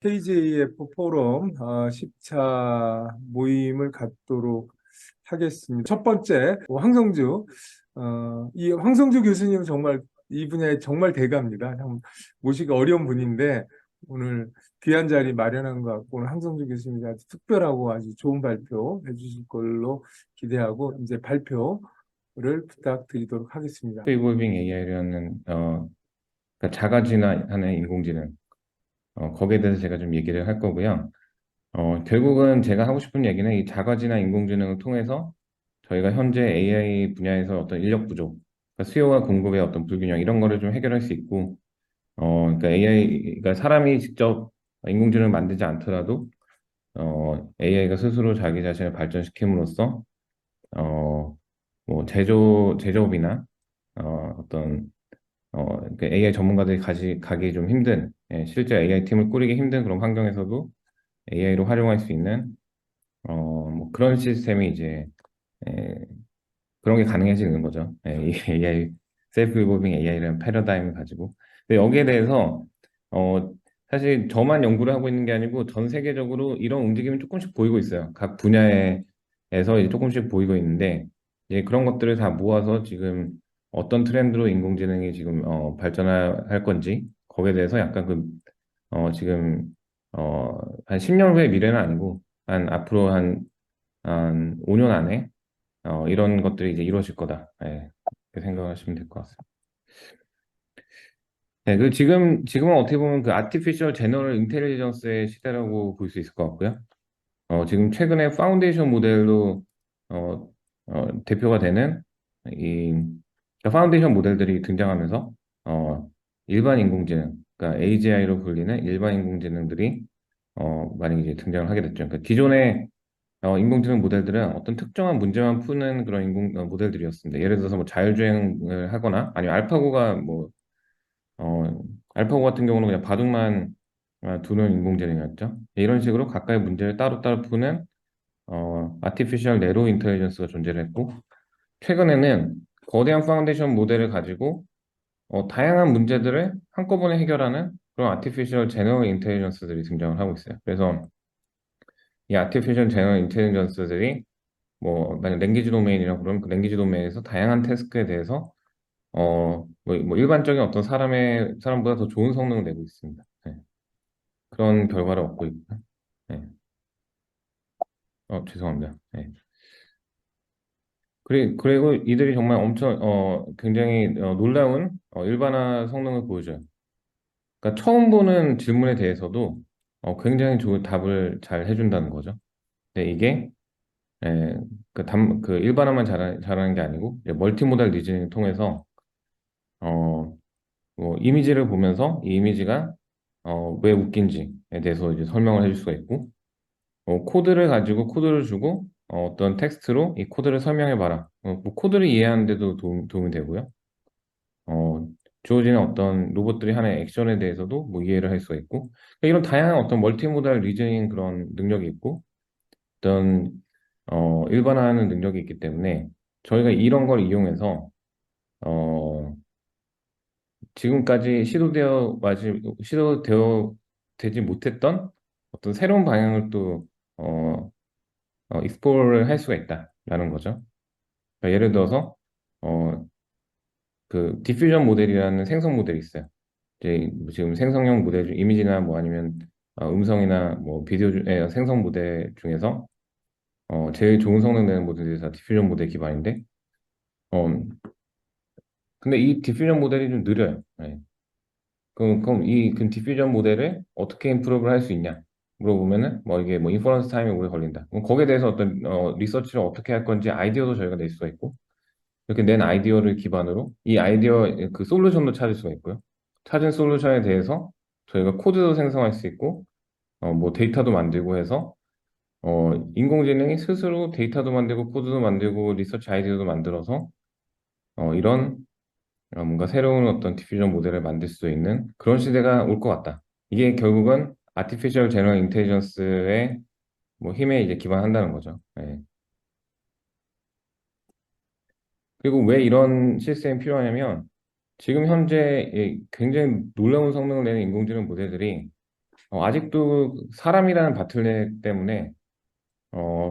KJF 포럼 10차 모임을 갖도록 하겠습니다. 첫 번째, 황성주. 이 황성주 교수님은 정말 이 분야의 정말 대가입니다. 참 모시기 어려운 분인데 오늘 귀한 자리 마련한 것 같고 오늘 황성주 교수님이 아주 특별하고 아주 좋은 발표 해주실 걸로 기대하고 이제 발표를 부탁드리도록 하겠습니다. 이볼빙 AI라는 그러니까 자가진화하는 인공지능 거기에 대해서 제가 좀 얘기를 할 거고요. 결국은 제가 하고 싶은 얘기는 이 자가진화 인공지능을 통해서 저희가 현재 AI 분야에서 어떤 인력 부족, 그러니까 수요와 공급의 어떤 불균형 이런 거를 좀 해결할 수 있고, 그러니까 AI가 사람이 직접 인공지능을 만들지 않더라도 AI가 스스로 자기 자신을 발전시킴으로써 뭐 제조업이나 어떤 그러니까 AI 전문가들이 가기 좀 힘든, 실제 AI 팀을 꾸리기 힘든 그런 환경에서도 AI로 활용할 수 있는, 뭐 그런 시스템이 이제, 에, 그런 게 가능해지는 거죠. 이 AI, 셀프 리볼빙 AI라는 패러다임을 가지고. 근데 여기에 대해서, 어, 사실 저만 연구를 하고 있는 게 아니고 전 세계적으로 이런 움직임이 조금씩 보이고 있어요. 각 분야에서 이제 조금씩 보이고 있는데, 이제 그런 것들을 다 모아서 지금 어떤 트렌드로 인공지능이 지금 발전할 건지, 거기에 대해서 약간 지금, 한 10년 후의 미래는 아니고, 앞으로 한 5년 안에 이런 것들이 이제 이루어질 거다. 그렇게 생각하시면 될 것 같습니다. 네, 지금은 어떻게 보면 그 아티피셜 제너럴 인텔리전스의 시대라고 볼 수 있을 것 같고요. 지금 최근에 파운데이션 모델로 어, 대표가 되는 이 그러니까 파운데이션 모델들이 등장하면서 일반 인공지능, 그러니까 AGI로 불리는 일반 인공지능들이 많이 이제 등장을 하게 됐죠. 그러니까 기존의 인공지능 모델들은 어떤 특정한 문제만 푸는 그런 모델들이었습니다. 예를 들어서 뭐 자율주행을 하거나 아니면 어, 알파고 같은 경우는 그냥 바둑만 두는 인공지능이었죠. 이런 식으로 각각의 문제를 따로따로 푸는 아티피셜 내로 인텔리전스가 존재를 했고 최근에는 거대한 파운데이션 모델을 가지고 다양한 문제들을 한꺼번에 해결하는 그런 아티피셜 제너럴 인텔리전스들이 등장을 하고 있어요. 그래서 이 아티피셜 제너럴 인텔리전스들이 뭐 만약 랭귀지 도메인이라고 그러면 그 랭귀지 도메인에서 다양한 태스크에 대해서 뭐 일반적인 어떤 사람보다 더 좋은 성능을 내고 있습니다. 네. 그런 결과를 얻고 있고, 네. 죄송합니다. 네. 그리고 이들이 정말 엄청 굉장히 놀라운 일반화 성능을 보여줘요. 그러니까 처음 보는 질문에 대해서도 굉장히 좋은 답을 잘 해준다는 거죠. 근데 이게 그 일반화만 잘하는 게 아니고 이제 멀티모달 리즈닝을 통해서 어, 뭐 이미지를 보면서 이 이미지가 왜 웃긴지에 대해서 이제 설명을 해줄 수가 있고 코드를 가지고 코드를 주고 어떤 텍스트로 이 코드를 설명해 봐라. 뭐 코드를 이해하는 데도 도움이 되고요. 어, 주어지는 어떤 로봇들이 하는 액션에 대해서도 뭐 이해를 할 수가 있고 그러니까 이런 다양한 어떤 멀티모달 리즈닝 그런 능력이 있고 어떤 일반화하는 능력이 있기 때문에 저희가 이런 걸 이용해서 어, 지금까지 시도되어 되지 못했던 어떤 새로운 방향을 또 어, 익스플로를 할 수가 있다라는 거죠. 그러니까 예를 들어서 어, 그 디퓨전 모델이라는 생성 모델이 있어요. 이제 지금 생성형 모델 중 이미지나 뭐 아니면 음성이나 뭐 비디오 생성 모델 중에서 제일 좋은 성능 내는 모델이 다 디퓨전 모델 기반인데 어, 근데 이 디퓨전 모델이 좀 느려요. 네. 그럼 그 디퓨전 모델을 어떻게 임프로브를 할 수 있냐? 물어보면은 뭐 이게 뭐 인퍼런스 타임이 오래 걸린다. 그럼 거기에 대해서 어떤 리서치를 어떻게 할 건지 아이디어도 저희가 낼 수가 있고 이렇게 낸 아이디어를 기반으로 이 아이디어 그 솔루션도 찾을 수가 있고요. 찾은 솔루션에 대해서 저희가 코드도 생성할 수 있고 뭐 데이터도 만들고 해서 인공지능이 스스로 데이터도 만들고 코드도 만들고 리서치 아이디어도 만들어서 이런 뭔가 새로운 어떤 디퓨전 모델을 만들 수 있는 그런 시대가 올 것 같다. 이게 결국은 아티피셜 제너럴 인텔리전스의 뭐 힘에 이제 기반한다는 거죠. 예. 그리고 왜 이런 시스템이 필요하냐면 지금 현재 이 굉장히 놀라운 성능을 내는 인공지능 모델들이 아직도 사람이라는 바틀넥 때문에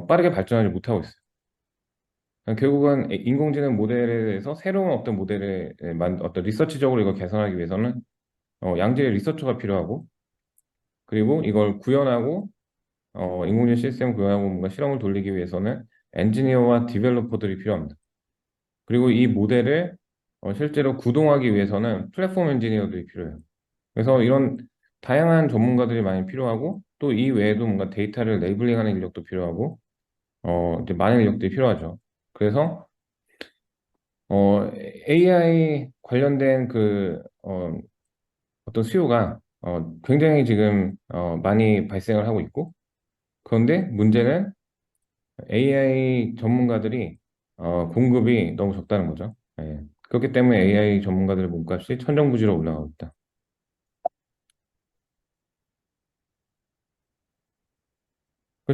빠르게 발전하지 못하고 있어요. 결국은 인공지능 모델에 대해서 새로운 어떤 모델을 어떤 리서치적으로 이걸 개선하기 위해서는 양질의 리서처가 필요하고, 그리고 이걸 구현하고 인공지능 시스템을 구현하고 뭔가 실험을 돌리기 위해서는 엔지니어와 디벨로퍼들이 필요합니다. 그리고 이 모델을 실제로 구동하기 위해서는 플랫폼 엔지니어들이 필요해요. 그래서 이런 다양한 전문가들이 많이 필요하고, 또 이 외에도 뭔가 데이터를 레이블링하는 인력도 필요하고, 이제 많은 인력들이 필요하죠. 그래서 AI 관련된 어떤 수요가 굉장히 지금 많이 발생을 하고 있고, 그런데 문제는 AI 전문가들이 공급이 너무 적다는 거죠. 예. 그렇기 때문에 AI 전문가들의 몸값이 천정부지로 올라가고 있다.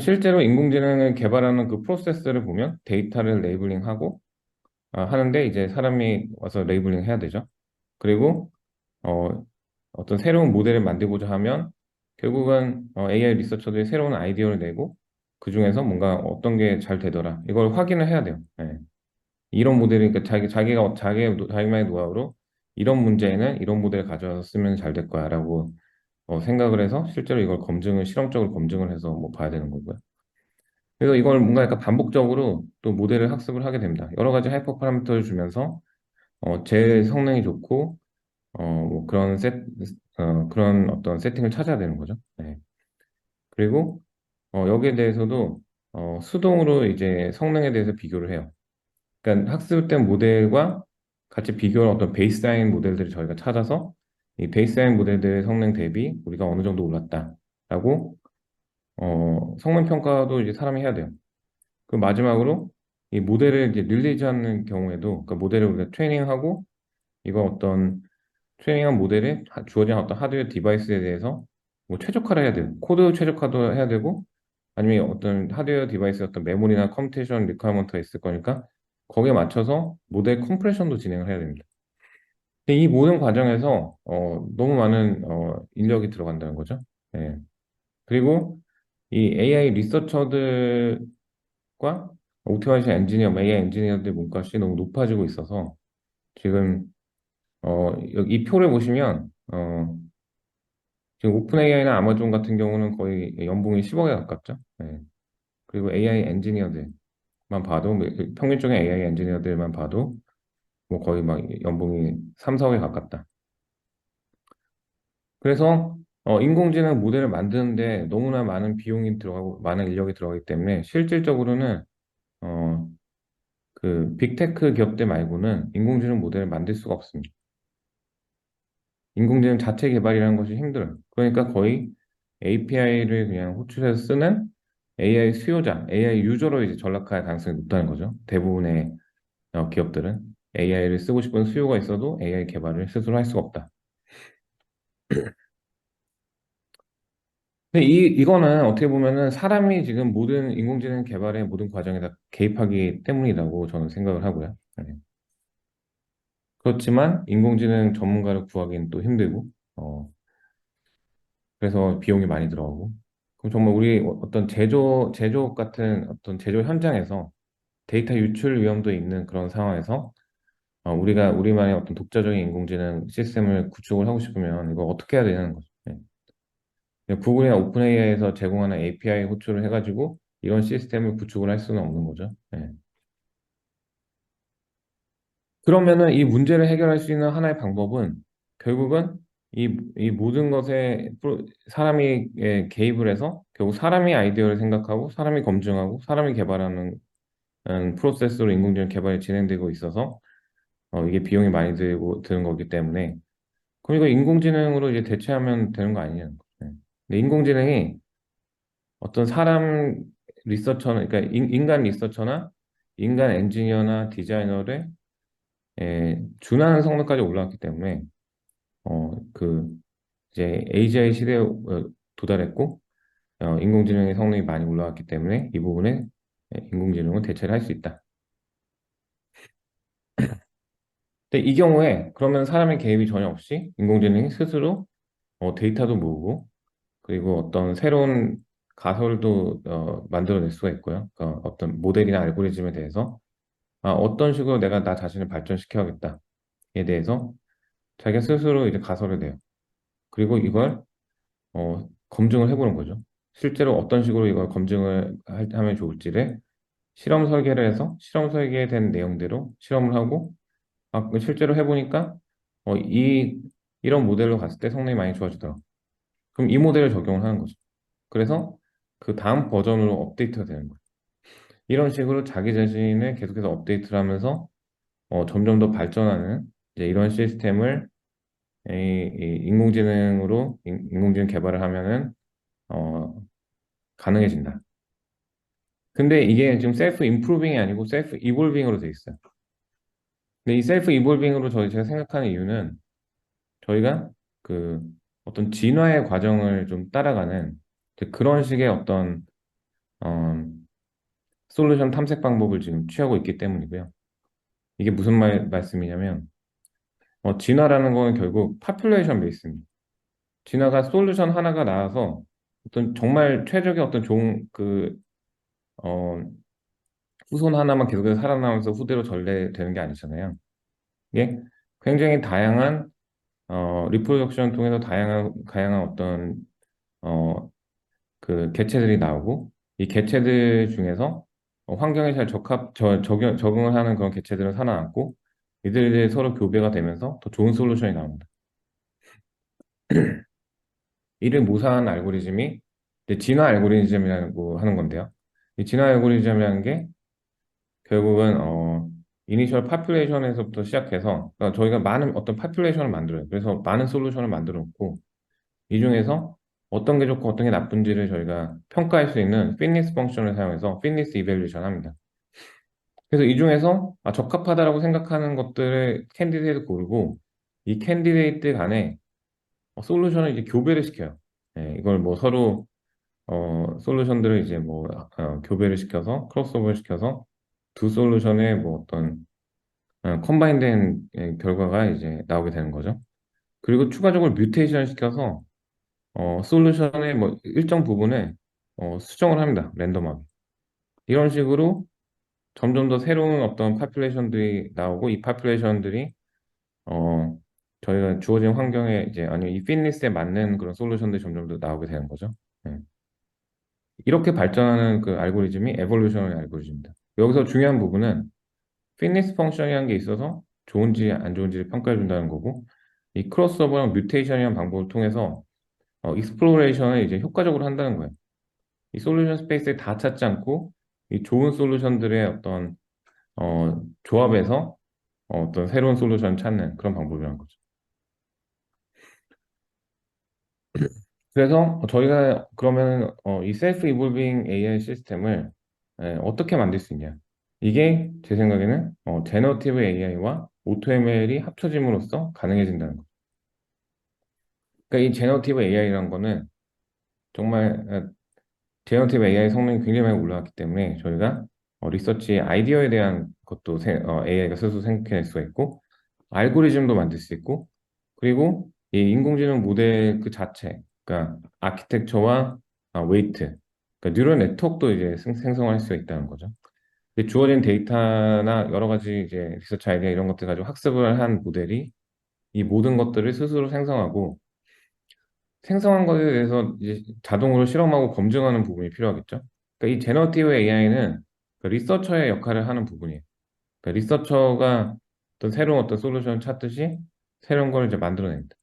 실제로 인공지능을 개발하는 그 프로세스를 보면 데이터를 레이블링하고 하는데, 이제 사람이 와서 레이블링 해야 되죠. 그리고 어, 어떤 새로운 모델을 만들고자 하면 결국은 AI 리서처들이 새로운 아이디어를 내고 그 중에서 뭔가 어떤 게 잘 되더라 이걸 확인을 해야 돼요. 예. 이런 모델이, 그러니까 자기만의 노하우로 이런 문제에는 이런 모델을 가져와서 쓰면 잘 될 거야라고 생각을 해서 실제로 이걸 실험적으로 검증을 해서 뭐 봐야 되는 거고요. 그래서 이걸 뭔가 약간 반복적으로 또 모델을 학습을 하게 됩니다. 여러 가지 하이퍼 파라미터를 주면서 제일 성능이 좋고 뭐 그런 어떤 세팅을 찾아야 되는 거죠. 네. 그리고 여기에 대해서도 수동으로 이제 성능에 대해서 비교를 해요. 그러니까 학습된 모델과 같이 비교한 어떤 베이스라인 모델들을 저희가 찾아서 이 베이스라인 모델들의 성능 대비 우리가 어느 정도 올랐다라고 성능 평가도 이제 사람이 해야 돼요. 그 마지막으로 이 모델을 이제 릴리즈하는 경우에도, 그러니까 모델을 우리가 트레이닝하고 이거 어떤 트레이닝한 모델에 주어진 어떤 하드웨어 디바이스에 대해서 뭐 최적화를 해야 돼요. 코드 최적화도 해야 되고, 아니면 어떤 하드웨어 디바이스 어떤 메모리나 컴퓨테이션 리퀘어먼트가 있을 거니까 거기에 맞춰서 모델 컴프레션도 진행을 해야 됩니다. 근데 이 모든 과정에서 너무 많은 인력이 들어간다는 거죠. 예. 그리고 이 AI 리서처들과 오토메이션 엔지니어, AI 엔지니어들 몸값이 너무 높아지고 있어서 지금 여기 이 표를 보시면 지금 오픈 AI나 아마존 같은 경우는 거의 연봉이 10억에 가깝죠. 예. 그리고 AI 엔지니어들만 봐도 평균적인 AI 엔지니어들만 봐도 뭐 거의 막 연봉이 3, 4억에 가깝다. 그래서 인공지능 모델을 만드는데 너무나 많은 비용이 들어가고 많은 인력이 들어가기 때문에 실질적으로는 어, 그 빅테크 기업들 말고는 인공지능 모델을 만들 수가 없습니다. 인공지능 자체 개발이라는 것이 힘들어요. 그러니까 거의 API를 그냥 호출해서 쓰는 AI 수요자, AI 유저로 이제 전락할 가능성이 높다는 거죠. 대부분의 기업들은 AI를 쓰고 싶은 수요가 있어도 AI 개발을 스스로 할 수가 없다. 근데 이거는 어떻게 보면은 사람이 지금 모든 인공지능 개발의 모든 과정에 다 개입하기 때문이라고 저는 생각을 하고요. 네. 그렇지만 인공지능 전문가를 구하기는 또 힘들고, 그래서 비용이 많이 들어가고. 그럼 정말 우리 어떤 제조업 같은 어떤 제조 현장에서 데이터 유출 위험도 있는 그런 상황에서 우리가 우리만의 어떤 독자적인 인공지능 시스템을 구축을 하고 싶으면 이거 어떻게 해야 되냐는 거죠. 네. 구글이나 오픈 AI에서 제공하는 API 호출을 해가지고 이런 시스템을 구축을 할 수는 없는 거죠. 네. 그러면은 이 문제를 해결할 수 있는 하나의 방법은 결국은 이 모든 것에 사람이 개입을 해서 결국 사람이 아이디어를 생각하고 사람이 검증하고 사람이 개발하는 프로세스로 인공지능 개발이 진행되고 있어서 이게 비용이 많이 드는 거기 때문에 그럼 이거 인공지능으로 이제 대체하면 되는 거 아니냐는 거죠. 네. 근데 인공지능이 어떤 사람 리서처나 그러니까 인간 리서처나 인간 엔지니어나 디자이너를 준하는 성능까지 올라왔기 때문에 그 이제 AGI 시대에 도달했고 인공지능의 성능이 많이 올라왔기 때문에 이 부분에 인공지능은 대체를 할 수 있다. 근데 이 경우에 그러면 사람의 개입이 전혀 없이 인공지능이 스스로 데이터도 모으고 그리고 어떤 새로운 가설도 만들어낼 수가 있고요. 그러니까 어떤 모델이나 알고리즘에 대해서 어떤 식으로 내가 나 자신을 발전시켜야겠다에 대해서 자기가 스스로 이제 가설을 내요. 그리고 이걸 검증을 해보는 거죠. 실제로 어떤 식으로 이걸 검증을 하면 좋을지를 실험 설계를 해서 실험 설계된 내용대로 실험을 하고 실제로 해보니까 이런 모델로 갔을 때 성능이 많이 좋아지더라. 그럼 이 모델을 적용을 하는 거죠. 그래서 그 다음 버전으로 업데이트가 되는 거예요. 이런 식으로 자기 자신을 계속해서 업데이트를 하면서 점점 더 발전하는 이제 이런 시스템을 이 인공지능 개발을 하면은 어, 가능해진다. 근데 이게 지금 셀프 임프루빙이 아니고 셀프 이볼빙으로 돼 있어요. 근데 이 셀프 이볼빙으로 제가 생각하는 이유는 저희가 그 어떤 진화의 과정을 좀 따라가는 이제 그런 식의 어떤 어, 솔루션 탐색 방법을 지금 취하고 있기 때문이고요. 이게 무슨 말씀이냐면 진화라는 거는 결국 파퓰레이션 베이스입니다. 진화가 솔루션 하나가 나와서 어떤 정말 최적의 어떤 좋은 어, 후손 하나만 계속해서 살아남으면서 후대로 전래되는 게 아니잖아요. 이게 굉장히 다양한 리프로덕션을 통해서 다양한 어떤 어, 그 개체들이 나오고 이 개체들 중에서 환경에 잘 적응을 하는 그런 개체들은 살아남고 이들이 서로 교배가 되면서 더 좋은 솔루션이 나옵니다. 이를 모사한 알고리즘이 이제 진화 알고리즘이라고 하는 건데요. 이 진화 알고리즘이라는 게 결국은 이니셜 파퓰레이션에서부터 시작해서 그러니까 저희가 많은 어떤 파퓰레이션을 만들어요. 그래서 많은 솔루션을 만들어 놓고 이 중에서 어떤 게 좋고 어떤 게 나쁜지를 저희가 평가할 수 있는 피트니스 펑션을 사용해서 피트니스 이밸루에이션 합니다. 그래서 이 중에서 적합하다라고 생각하는 것들을 캔디데이트 고르고 이 캔디데이트 간에 솔루션을 이제 교배를 시켜요. 예, 이걸 뭐 서로 솔루션들을 이제 뭐 교배를 시켜서 크로스오버를 시켜서 두 솔루션의 뭐 어떤 컴바인된 결과가 이제 나오게 되는 거죠. 그리고 추가적으로 뮤테이션 시켜서 솔루션의 뭐 일정 부분을 수정을 합니다. 랜덤하게. 이런 식으로 점점 더 새로운 어떤 파퓰레이션들이 나오고 이 파퓰레이션들이 어, 저희가 주어진 환경에 이제 아니 이 피트니스에 맞는 그런 솔루션들이 점점 더 나오게 되는 거죠. 네. 이렇게 발전하는 그 알고리즘이 에볼루션의 알고리즘입니다. 여기서 중요한 부분은 피트니스 펑션이라는 게 있어서 좋은지 안 좋은지를 평가해 준다는 거고 이 크로스오버랑 뮤테이션이라는 방법을 통해서 익스플로레이션을 이제 효과적으로 한다는 거예요. 이 솔루션 스페이스에 다 찾지 않고 이 좋은 솔루션들의 어떤 조합에서 어떤 새로운 솔루션 찾는 그런 방법이라는 거죠. 그래서 저희가 그러면 이 셀프 이볼빙 AI 시스템을 어떻게 만들 수 있냐? 이게 제 생각에는 제너티브 AI와 오토ML이 합쳐짐으로써 가능해진다는 거죠. 그러니까 이 제너티브 AI라는 거는 정말 제너티브 AI 성능이 굉장히 많이 올라왔기 때문에 저희가 리서치 아이디어에 대한 것도 AI가 스스로 생각해낼 수가 있고 알고리즘도 만들 수 있고 그리고 이 인공지능 모델 그 자체 그러니까 아키텍처와 웨이트 그러니까 뉴럴 네트워크도 이제 생성할 수 있다는 거죠. 근데 주어진 데이터나 여러 가지 이제 리서치 아이디어 이런 것들 가지고 학습을 한 모델이 이 모든 것들을 스스로 생성하고 생성한 것에 대해서 이제 자동으로 실험하고 검증하는 부분이 필요하겠죠. 그러니까 이 제너티브 AI는 리서처의 역할을 하는 부분이에요. 그러니까 리서처가 어떤 새로운 어떤 솔루션을 찾듯이 새로운 걸 이제 만들어냅니다.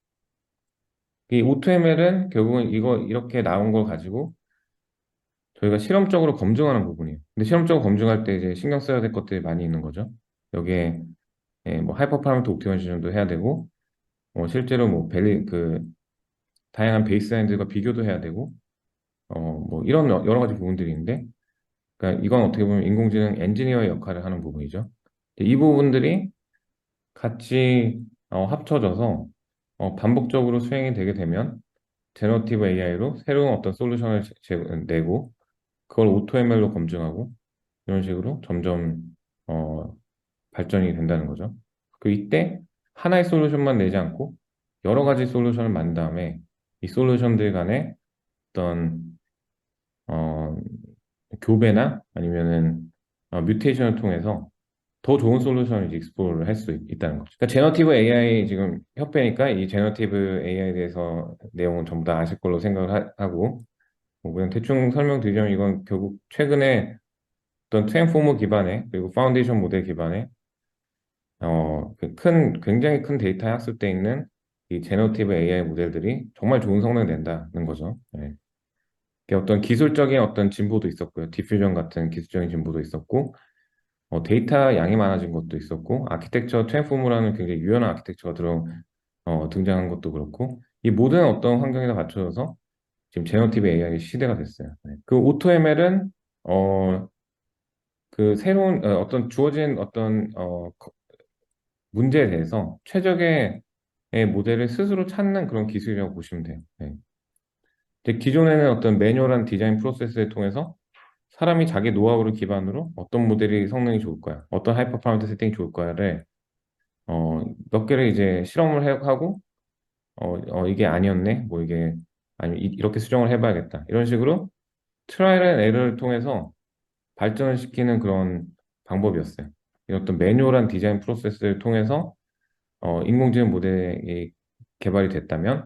이 OtoML은 결국은 이거 이렇게 나온 걸 가지고 저희가 실험적으로 검증하는 부분이에요. 근데 실험적으로 검증할 때 이제 신경 써야 될 것들이 많이 있는 거죠. 여기에 뭐 하이퍼 파라미터 옵티마이제이션도 해야 되고 실제로 뭐 다양한 베이스라인들과 비교도 해야 되고 뭐 이런 여러 가지 부분들이 있는데 그러니까 이건 어떻게 보면 인공지능 엔지니어의 역할을 하는 부분이죠. 이 부분들이 같이 합쳐져서 반복적으로 수행이 되게 되면 제너티브 AI로 새로운 어떤 솔루션을 내고 그걸 오토ML로 검증하고 이런 식으로 점점 어, 발전이 된다는 거죠. 그 이때 하나의 솔루션만 내지 않고 여러 가지 솔루션을 만든 다음에 이 솔루션들 간에 어떤 어, 교배나 아니면은 뮤테이션을 통해서 더 좋은 솔루션을 이제 익스플로를 할 수 있다는 거죠. 그러니까 제너티브 AI 지금 협회니까 이 제너티브 AI에 대해서 내용은 전부 다 아실 걸로 생각을 하고 뭐 그냥 대충 설명드리자면 이건 결국 최근에 어떤 트랜스포머 기반의 그리고 파운데이션 모델 기반의 굉장히 큰 데이터 학습돼 있는 이 제너티브 AI 모델들이 정말 좋은 성능을 낸다는 거죠. 네. 이게 어떤 기술적인 어떤 진보도 있었고요. 디퓨전 같은 기술적인 진보도 있었고, 데이터 양이 많아진 것도 있었고, 아키텍처 트랜스포머라는 굉장히 유연한 아키텍처가 등장한 것도 그렇고, 이 모든 어떤 환경에다 갖춰져서 지금 제너티브 AI 시대가 됐어요. 네. 그 AutoML은 그 새로운 어떤 주어진 어떤 문제에 대해서 최적의 모델을 스스로 찾는 그런 기술이라고 보시면 돼요. 네. 근데 기존에는 어떤 매뉴얼한 디자인 프로세스를 통해서 사람이 자기 노하우를 기반으로 어떤 모델이 성능이 좋을 거야, 어떤 하이퍼 파라미터 세팅이 좋을 거야를 몇 개를 이제 실험을 하고 이게 아니었네, 뭐 이게 아니 이렇게 수정을 해봐야겠다 이런 식으로 트라이얼 앤 에러를 통해서 발전을 시키는 그런 방법이었어요. 이 어떤 매뉴얼한 디자인 프로세스를 통해서 인공지능 모델이 개발이 됐다면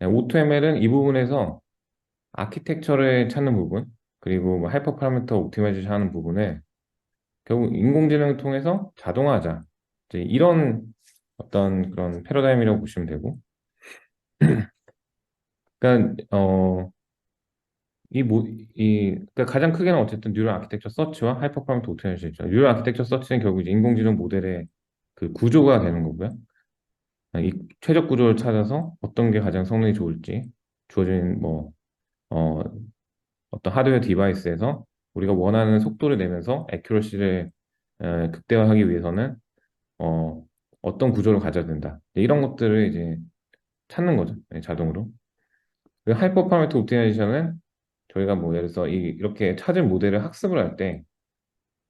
AutoML은 이 부분에서 아키텍처를 찾는 부분 그리고 뭐 하이퍼 파라미터 옵티마이제이션 하는 부분에 결국 인공지능을 통해서 자동화하자 이제 이런 어떤 그런 패러다임이라고 보시면 되고 그러니까 그러니까 가장 크게는 어쨌든 뉴럴 아키텍처 서치와 하이퍼 파라미터 옵티마이제이션 뉴럴 아키텍처 서치는 결국 이제 인공지능 모델의 그 구조가 되는 거고요. 이 최적 구조를 찾아서 어떤 게 가장 성능이 좋을지 주어진 뭐 어, 어떤 하드웨어 디바이스에서 우리가 원하는 속도를 내면서 애큐러시를 극대화하기 위해서는 어, 어떤 구조를 가져야 된다. 이런 것들을 이제 찾는 거죠. 네, 자동으로. 그 하이퍼 파라미터 옵티마이제이션은 저희가 뭐 예를 들어서 이렇게 찾은 모델을 학습을 할 때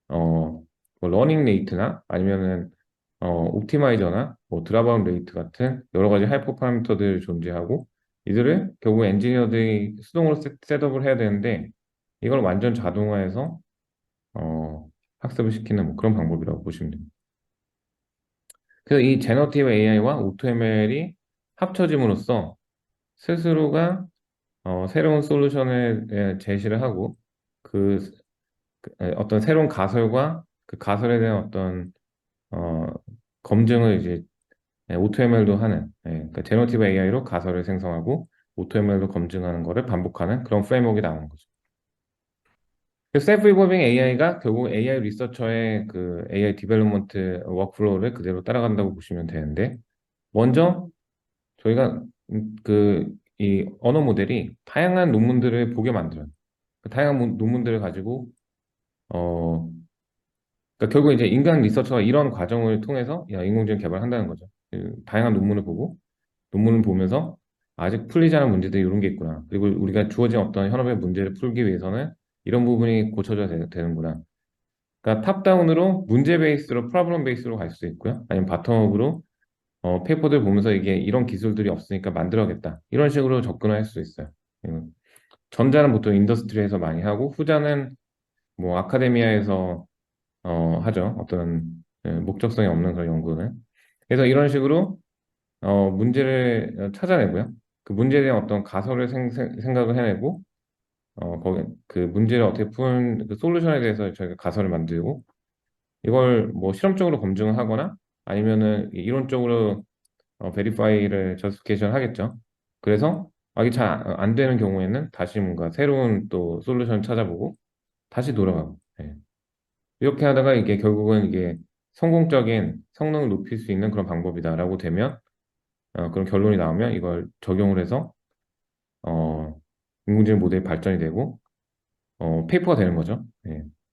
뭐 러닝 레이트나 아니면은 옵티마이저나 뭐 드랍아웃 레이트 같은 여러 가지 하이퍼 파라미터들이 존재하고 이들을 결국 엔지니어들이 수동으로 셋업을 해야 되는데 이걸 완전 자동화해서 어, 학습을 시키는 뭐 그런 방법이라고 보시면 됩니다. 그래서 이 제너티브 AI와 오토ML이 합쳐짐으로써 스스로가 새로운 솔루션을 제시를 하고 그 어떤 새로운 가설과 그 가설에 대한 어떤 어, 검증을 이제 AutoML도 하는 그러니까 제너티브 AI로 가설을 생성하고 AutoML로 검증하는 거를 반복하는 그런 프레임워크가 나오는 거죠. 그 셀프 리볼빙 AI가 결국 AI 리서처의 그 AI 디벨롭먼트 워크플로우를 그대로 따라간다고 보시면 되는데 먼저 저희가 이 언어 모델이 다양한 논문들을 보게 만들어요. 그 다양한 논문들을 가지고 어 그러니까 결국 이제 인간 리서처가 이런 과정을 통해서 인공지능 개발한다는 거죠. 그 다양한 논문을 보고 논문을 보면서 아직 풀리지 않은 문제들이 이런 게 있구나. 그리고 우리가 주어진 어떤 현업의 문제를 풀기 위해서는 이런 부분이 고쳐져야 되는구나. 그러니까 탑다운으로 문제 베이스로 프로블럼 베이스로 갈 수 있고요. 아니면 바텀업으로 페이퍼들 보면서 이게 이런 기술들이 없으니까 만들어야겠다. 이런 식으로 접근을 할 수 있어요. 전자는 보통 인더스트리에서 많이 하고 후자는 뭐 아카데미아에서 하죠. 어떤 목적성이 없는 그런 연구는. 그래서 이런 식으로 문제를 찾아내고요. 그 문제에 대한 어떤 가설을 생각을 해내고 거기 그 문제를 어떻게 푸는 그 솔루션에 대해서 저희가 가설을 만들고 이걸 뭐 실험적으로 검증을 하거나 아니면은 이론적으로 베리파이를 저스티피케이션 하겠죠. 그래서 이게 잘 안 되는 경우에는 다시 뭔가 새로운 또 솔루션 찾아보고 다시 돌아가고 이렇게 하다가 이게 결국은 이게 성공적인 성능을 높일 수 있는 그런 방법이다라고 되면 그런 결론이 나오면 이걸 적용을 해서 어, 인공지능 모델이 발전이 되고 페이퍼가 되는 거죠.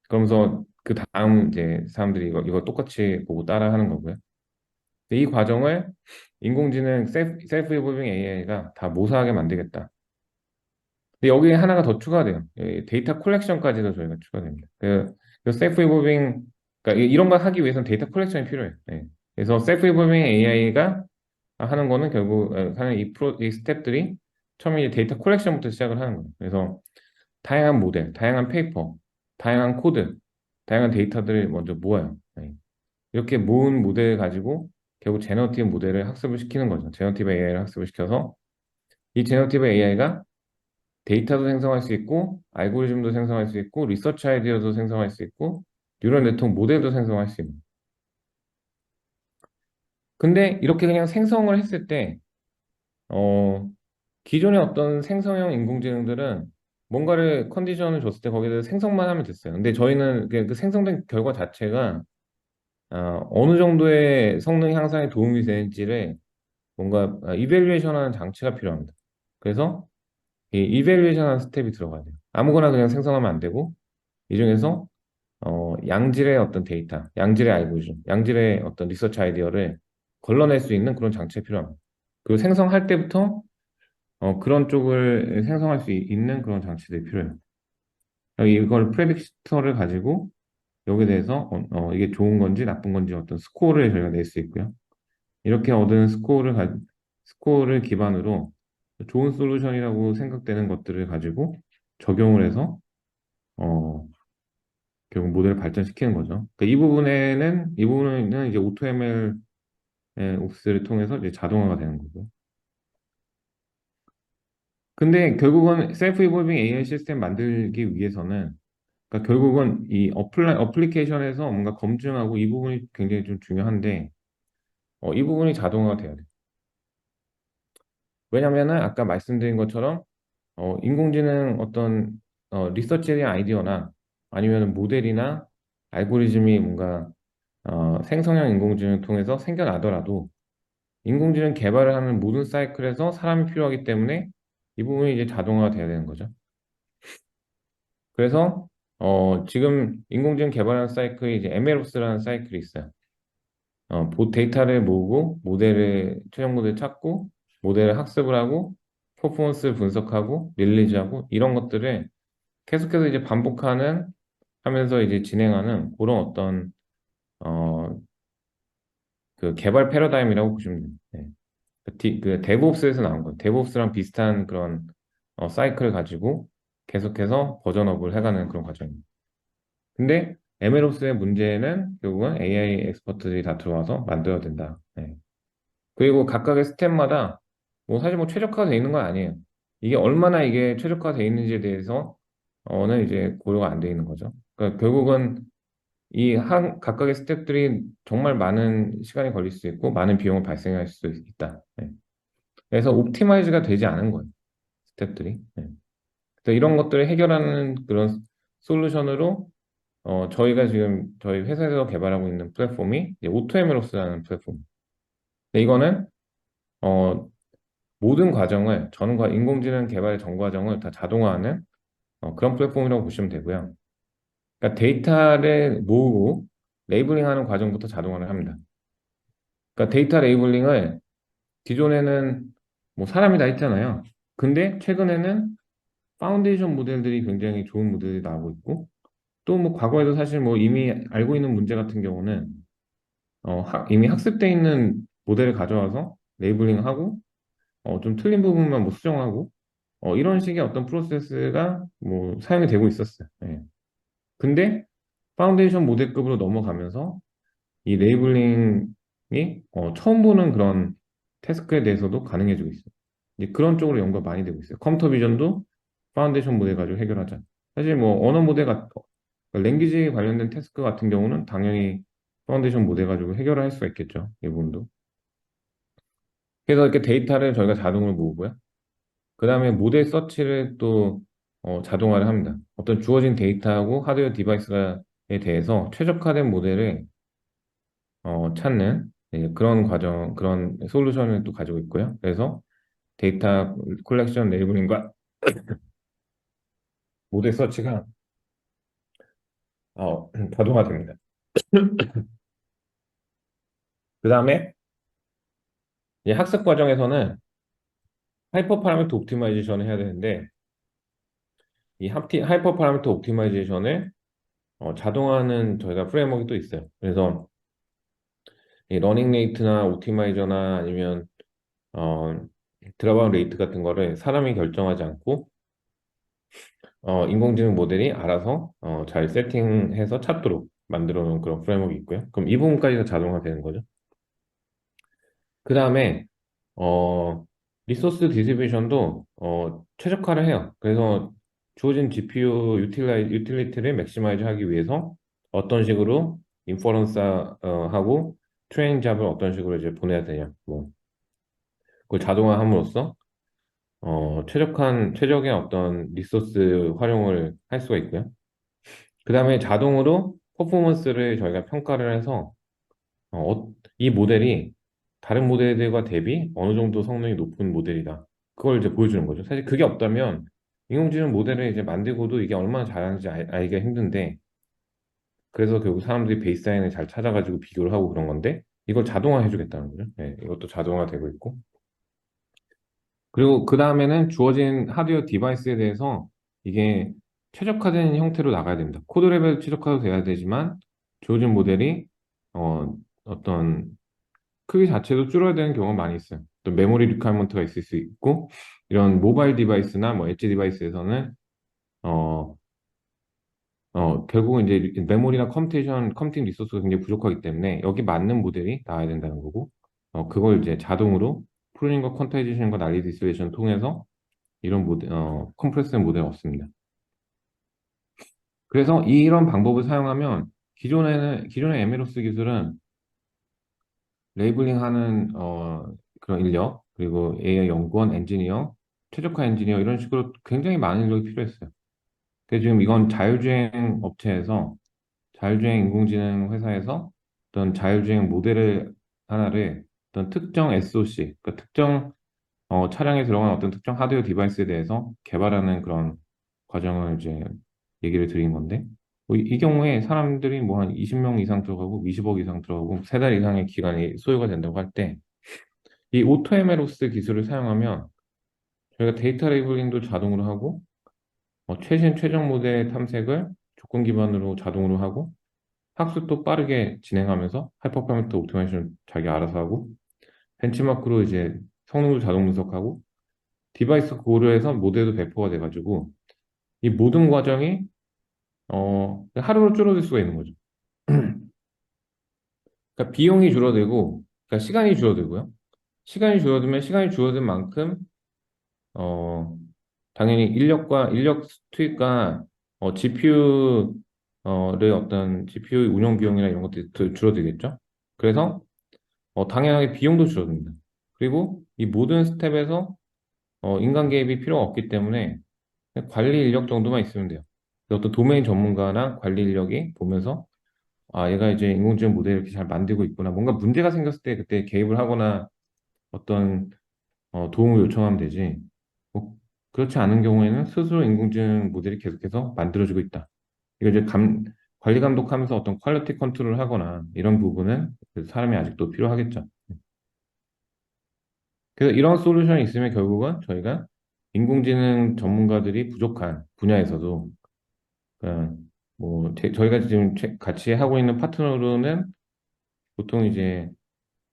그러면서 그 다음 이제 사람들이 이거 똑같이 보고 따라하는 거고요. 근데 이 과정을 인공지능 셀프 이볼빙 AI가 다 모사하게 만들겠다. 근데 여기에 하나가 더 추가돼요. 데이터 콜렉션까지도 저희가 추가됩니다. 그 셀프 이볼빙 그러니까 이런 걸 하기 위해서는 데이터 콜렉션이 필요해요. 그래서 셀프 이볼빙 AI가 하는 거는 결국 하는 이 스텝들이 처음에 이제 데이터 콜렉션부터 시작을 하는 거예요. 그래서 다양한 모델, 다양한 페이퍼, 다양한 코드, 다양한 데이터들을 먼저 모아요. 네. 이렇게 모은 모델을 가지고 결국 제너티브 모델을 학습을 시키는 거죠. 제너티브 AI를 학습을 시켜서 이 제너티브 AI가 데이터도 생성할 수 있고, 알고리즘도 생성할 수 있고, 리서치 아이디어도 생성할 수 있고, 뉴럴 네트워크 모델도 생성할 수 있는. 근데 이렇게 그냥 생성을 했을 때, 어, 기존의 어떤 생성형 인공지능들은 뭔가를 컨디션을 줬을 때 거기서 생성만 하면 됐어요. 근데 저희는 그 생성된 결과 자체가 어느 정도의 성능 향상에 도움이 되는지를 뭔가 이벨리에이션 하는 장치가 필요합니다. 그래서 이 이벨리에이션 하는 스텝이 들어가야 돼요. 아무거나 그냥 생성하면 안 되고, 이 중에서 양질의 어떤 데이터, 양질의 알고리즘, 양질의 어떤 리서치 아이디어를 걸러낼 수 있는 그런 장치가 필요합니다. 그리고 생성할 때부터 그런 쪽을 생성할 수 있는 그런 장치들이 필요해요. 이걸 프레딕터를 가지고 여기에 대해서 이게 좋은 건지 나쁜 건지 어떤 스코어를 저희가 낼 수 있고요. 이렇게 얻은 스코어를 기반으로 좋은 솔루션이라고 생각되는 것들을 가지고 적용을 해서 어, 결국 모델을 발전시키는 거죠. 그러니까 이 부분은 이제 AutoML 옵스를 통해서 이제 자동화가 되는 거고요. 근데 결국은 셀프 이볼빙 AI 시스템 만들기 위해서는 그러니까 결국은 이 어플리케이션에서 뭔가 검증하고 이 부분이 굉장히 좀 중요한데 이 부분이 자동화가 돼야 돼요. 왜냐면은 아까 말씀드린 것처럼 인공지능 어떤 리서치에 대한 아이디어나 아니면 모델이나 알고리즘이 뭔가 생성형 인공지능을 통해서 생겨나더라도 인공지능 개발을 하는 모든 사이클에서 사람이 필요하기 때문에 이 부분이 이제 자동화가 돼야 되는 거죠. 그래서 지금 인공지능 개발하는 사이클이 이제 MLOps라는 사이클이 있어요. 데이터를 모으고 최종 모델을 찾고 모델을 학습을 하고 퍼포먼스를 분석하고 릴리즈하고 이런 것들을 계속해서 이제 반복하는 하면서 이제 진행하는 그런 어떤 어, 그 개발 패러다임이라고 보시면 돼요. 네. 그 데브옵스에서 나온 거예요. 데브옵스랑 비슷한 그런 사이클을 가지고 계속해서 버전업을 해가는 그런 과정입니다. 근데 MLOps의 문제는 결국은 AI 엑스퍼트들이 다 들어와서 만들어야 된다. 네. 그리고 각각의 스텝마다 뭐 사실 뭐 최적화되어 있는 건 아니에요. 이게 얼마나 이게 최적화되어 있는지에 대해서 는 이제 고려가 안 돼 있는 거죠. 그러니까 결국은 각각의 스텝들이 정말 많은 시간이 걸릴 수 있고 많은 비용을 발생할 수 있다. 네. 그래서 옵티마이즈가 되지 않은 거예요. 스텝들이. 네. 그래서 이런 것들을 해결하는 그런 솔루션으로 저희가 지금 저희 회사에서 개발하고 있는 플랫폼이 오토에메로스라는 플랫폼. 근데 이거는 어, 모든 과정을 인공지능 개발의 전 과정을 다 자동화하는 그런 플랫폼이라고 보시면 되고요. 그러니까 데이터를 모으고 레이블링하는 과정부터 자동화를 합니다. 그러니까 데이터 레이블링을 기존에는 뭐 사람이 다 했잖아요. 근데 최근에는 파운데이션 모델들이 굉장히 좋은 모델이 나오고 있고 또 뭐 과거에도 사실 뭐 이미 알고 있는 문제 같은 경우는 이미 학습돼 있는 모델을 가져와서 레이블링하고 좀 틀린 부분만 뭐 수정하고 이런 식의 어떤 프로세스가 뭐 사용이 되고 있었어요. 예. 근데 파운데이션 모델급으로 넘어가면서 이 레이블링이 처음 보는 그런 태스크에 대해서도 가능해지고 있어요. 이제 그런 쪽으로 연구가 많이 되고 있어요. 컴퓨터 비전도 파운데이션 모델 가지고 해결하자. 사실 뭐 언어 모델 랭귀지 관련된 태스크 같은 경우는 당연히 파운데이션 모델 가지고 해결을 할 수가 있겠죠. 이 부분도. 그래서 이렇게 데이터를 저희가 자동으로 모으고요. 그 다음에 모델 서치를 또 자동화를 합니다. 어떤 주어진 데이터하고 하드웨어 디바이스에 대해서 최적화된 모델을 찾는 그런 솔루션을 또 가지고 있고요. 그래서 데이터 콜렉션 레이블링과 모델 서치가 자동화됩니다. 그 다음에 학습 과정에서는 하이퍼 파라미터 옵티마이제이션을 해야 되는데 하이퍼 파라미터 옵티마이제이션을 자동화하는 저희가 프레임워크가 또 있어요. 그래서 이 러닝 레이트나 옵티마이저나 아니면 어, 드랍아웃 레이트 같은 거를 사람이 결정하지 않고 인공지능 모델이 알아서 잘 세팅해서 찾도록 만들어 놓은 그런 프레임워크가 있고요. 그럼 이 부분까지 다 자동화되는 거죠. 그 다음에 어, 리소스 디스트리뷰션도 최적화를 해요. 그래서 주어진 GPU 유틸리티를 맥시마이즈 하기 위해서 어떤 식으로 인퍼런스 하고 트레이닝 잡을 어떤 식으로 이제 보내야 되냐. 뭐 그걸 자동화함으로써 최적의 어떤 리소스 활용을 할 수가 있고요. 그 다음에 자동으로 퍼포먼스를 저희가 평가를 해서 이 모델이 다른 모델들과 대비 어느 정도 성능이 높은 모델이다. 그걸 이제 보여주는 거죠. 사실 그게 없다면 인공지능 모델을 이제 만들고도 이게 얼마나 잘하는지 알기가 힘든데, 그래서 결국 사람들이 베이스라인을 잘 찾아가지고 비교를 하고 그런 건데, 이걸 자동화 해주겠다는 거죠. 네, 이것도 자동화되고 있고. 그리고 그 다음에는 주어진 하드웨어 디바이스에 대해서 이게 최적화된 형태로 나가야 됩니다. 코드 레벨 최적화도 돼야 되지만, 주어진 모델이 어떤 크기 자체도 줄어야 되는 경우가 많이 있어요. 또 메모리 리퀘어먼트가 있을 수 있고, 이런 모바일 디바이스나 뭐 엣지 디바이스에서는 어, 결국은 이제 메모리나 컴퓨팅 리소스가 굉장히 부족하기 때문에 여기 맞는 모델이 나와야 된다는 거고, 그걸 이제 자동으로 프로닝과 퀀타이제이션과 난리 디스플레이션 통해서 이런 컴프레스된 모델을 얻습니다. 그래서 이런 방법을 사용하면 기존의 에메로스 기술은 레이블링하는 그런 인력, 그리고 AI 연구원, 엔지니어, 최적화 엔지니어 이런 식으로 굉장히 많은 인력이 필요했어요. 근데 지금 이건 자율주행 업체에서 자율주행 인공지능 회사에서 어떤 자율주행 모델을 하나를 어떤 특정 SoC, 그러니까 특정 차량에 들어간 어떤 특정 하드웨어 디바이스에 대해서 개발하는 그런 과정을 이제 얘기를 드린 건데, 이 경우에 사람들이 뭐 한 20명 이상 들어가고 20억 이상 들어가고 3달 이상의 기간이 소요가 된다고 할 때, 이 오토에메로스 기술을 사용하면 저희가 데이터 레이블링도 자동으로 하고 최종 모델 탐색을 조건 기반으로 자동으로 하고 학습도 빠르게 진행하면서 하이퍼파메트 옵티마이제이션 자기 알아서 하고 벤치마크로 이제 성능도 자동 분석하고 디바이스 고려해서 모델도 배포가 돼가지고 이 모든 과정이 하루로 줄어들 수가 있는 거죠. 그러니까 비용이 줄어들고, 그러니까 시간이 줄어들고요. 시간이 줄어들면 시간이 줄어든 만큼 어, 당연히 인력 투입과 GPU를 어떤 GPU 운영 비용이나 이런 것들이 줄어들겠죠. 그래서 당연하게 비용도 줄어듭니다. 그리고 이 모든 스텝에서 인간 개입이 필요가 없기 때문에 그냥 관리 인력 정도만 있으면 돼요. 그래서 어떤 도메인 전문가나 관리 인력이 보면서 아, 얘가 이제 인공지능 모델을 이렇게 잘 만들고 있구나. 뭔가 문제가 생겼을 때 그때 개입을 하거나 어떤 도움을 요청하면 되지. 뭐, 그렇지 않은 경우에는 스스로 인공지능 모델이 계속해서 만들어지고 있다. 이거 이제 관리 감독하면서 어떤 퀄리티 컨트롤을 하거나 이런 부분은 그 사람이 아직도 필요하겠죠. 그래서 이런 솔루션이 있으면 결국은 저희가 인공지능 전문가들이 부족한 분야에서도 저희가 지금 같이 하고 있는 파트너로는 보통 이제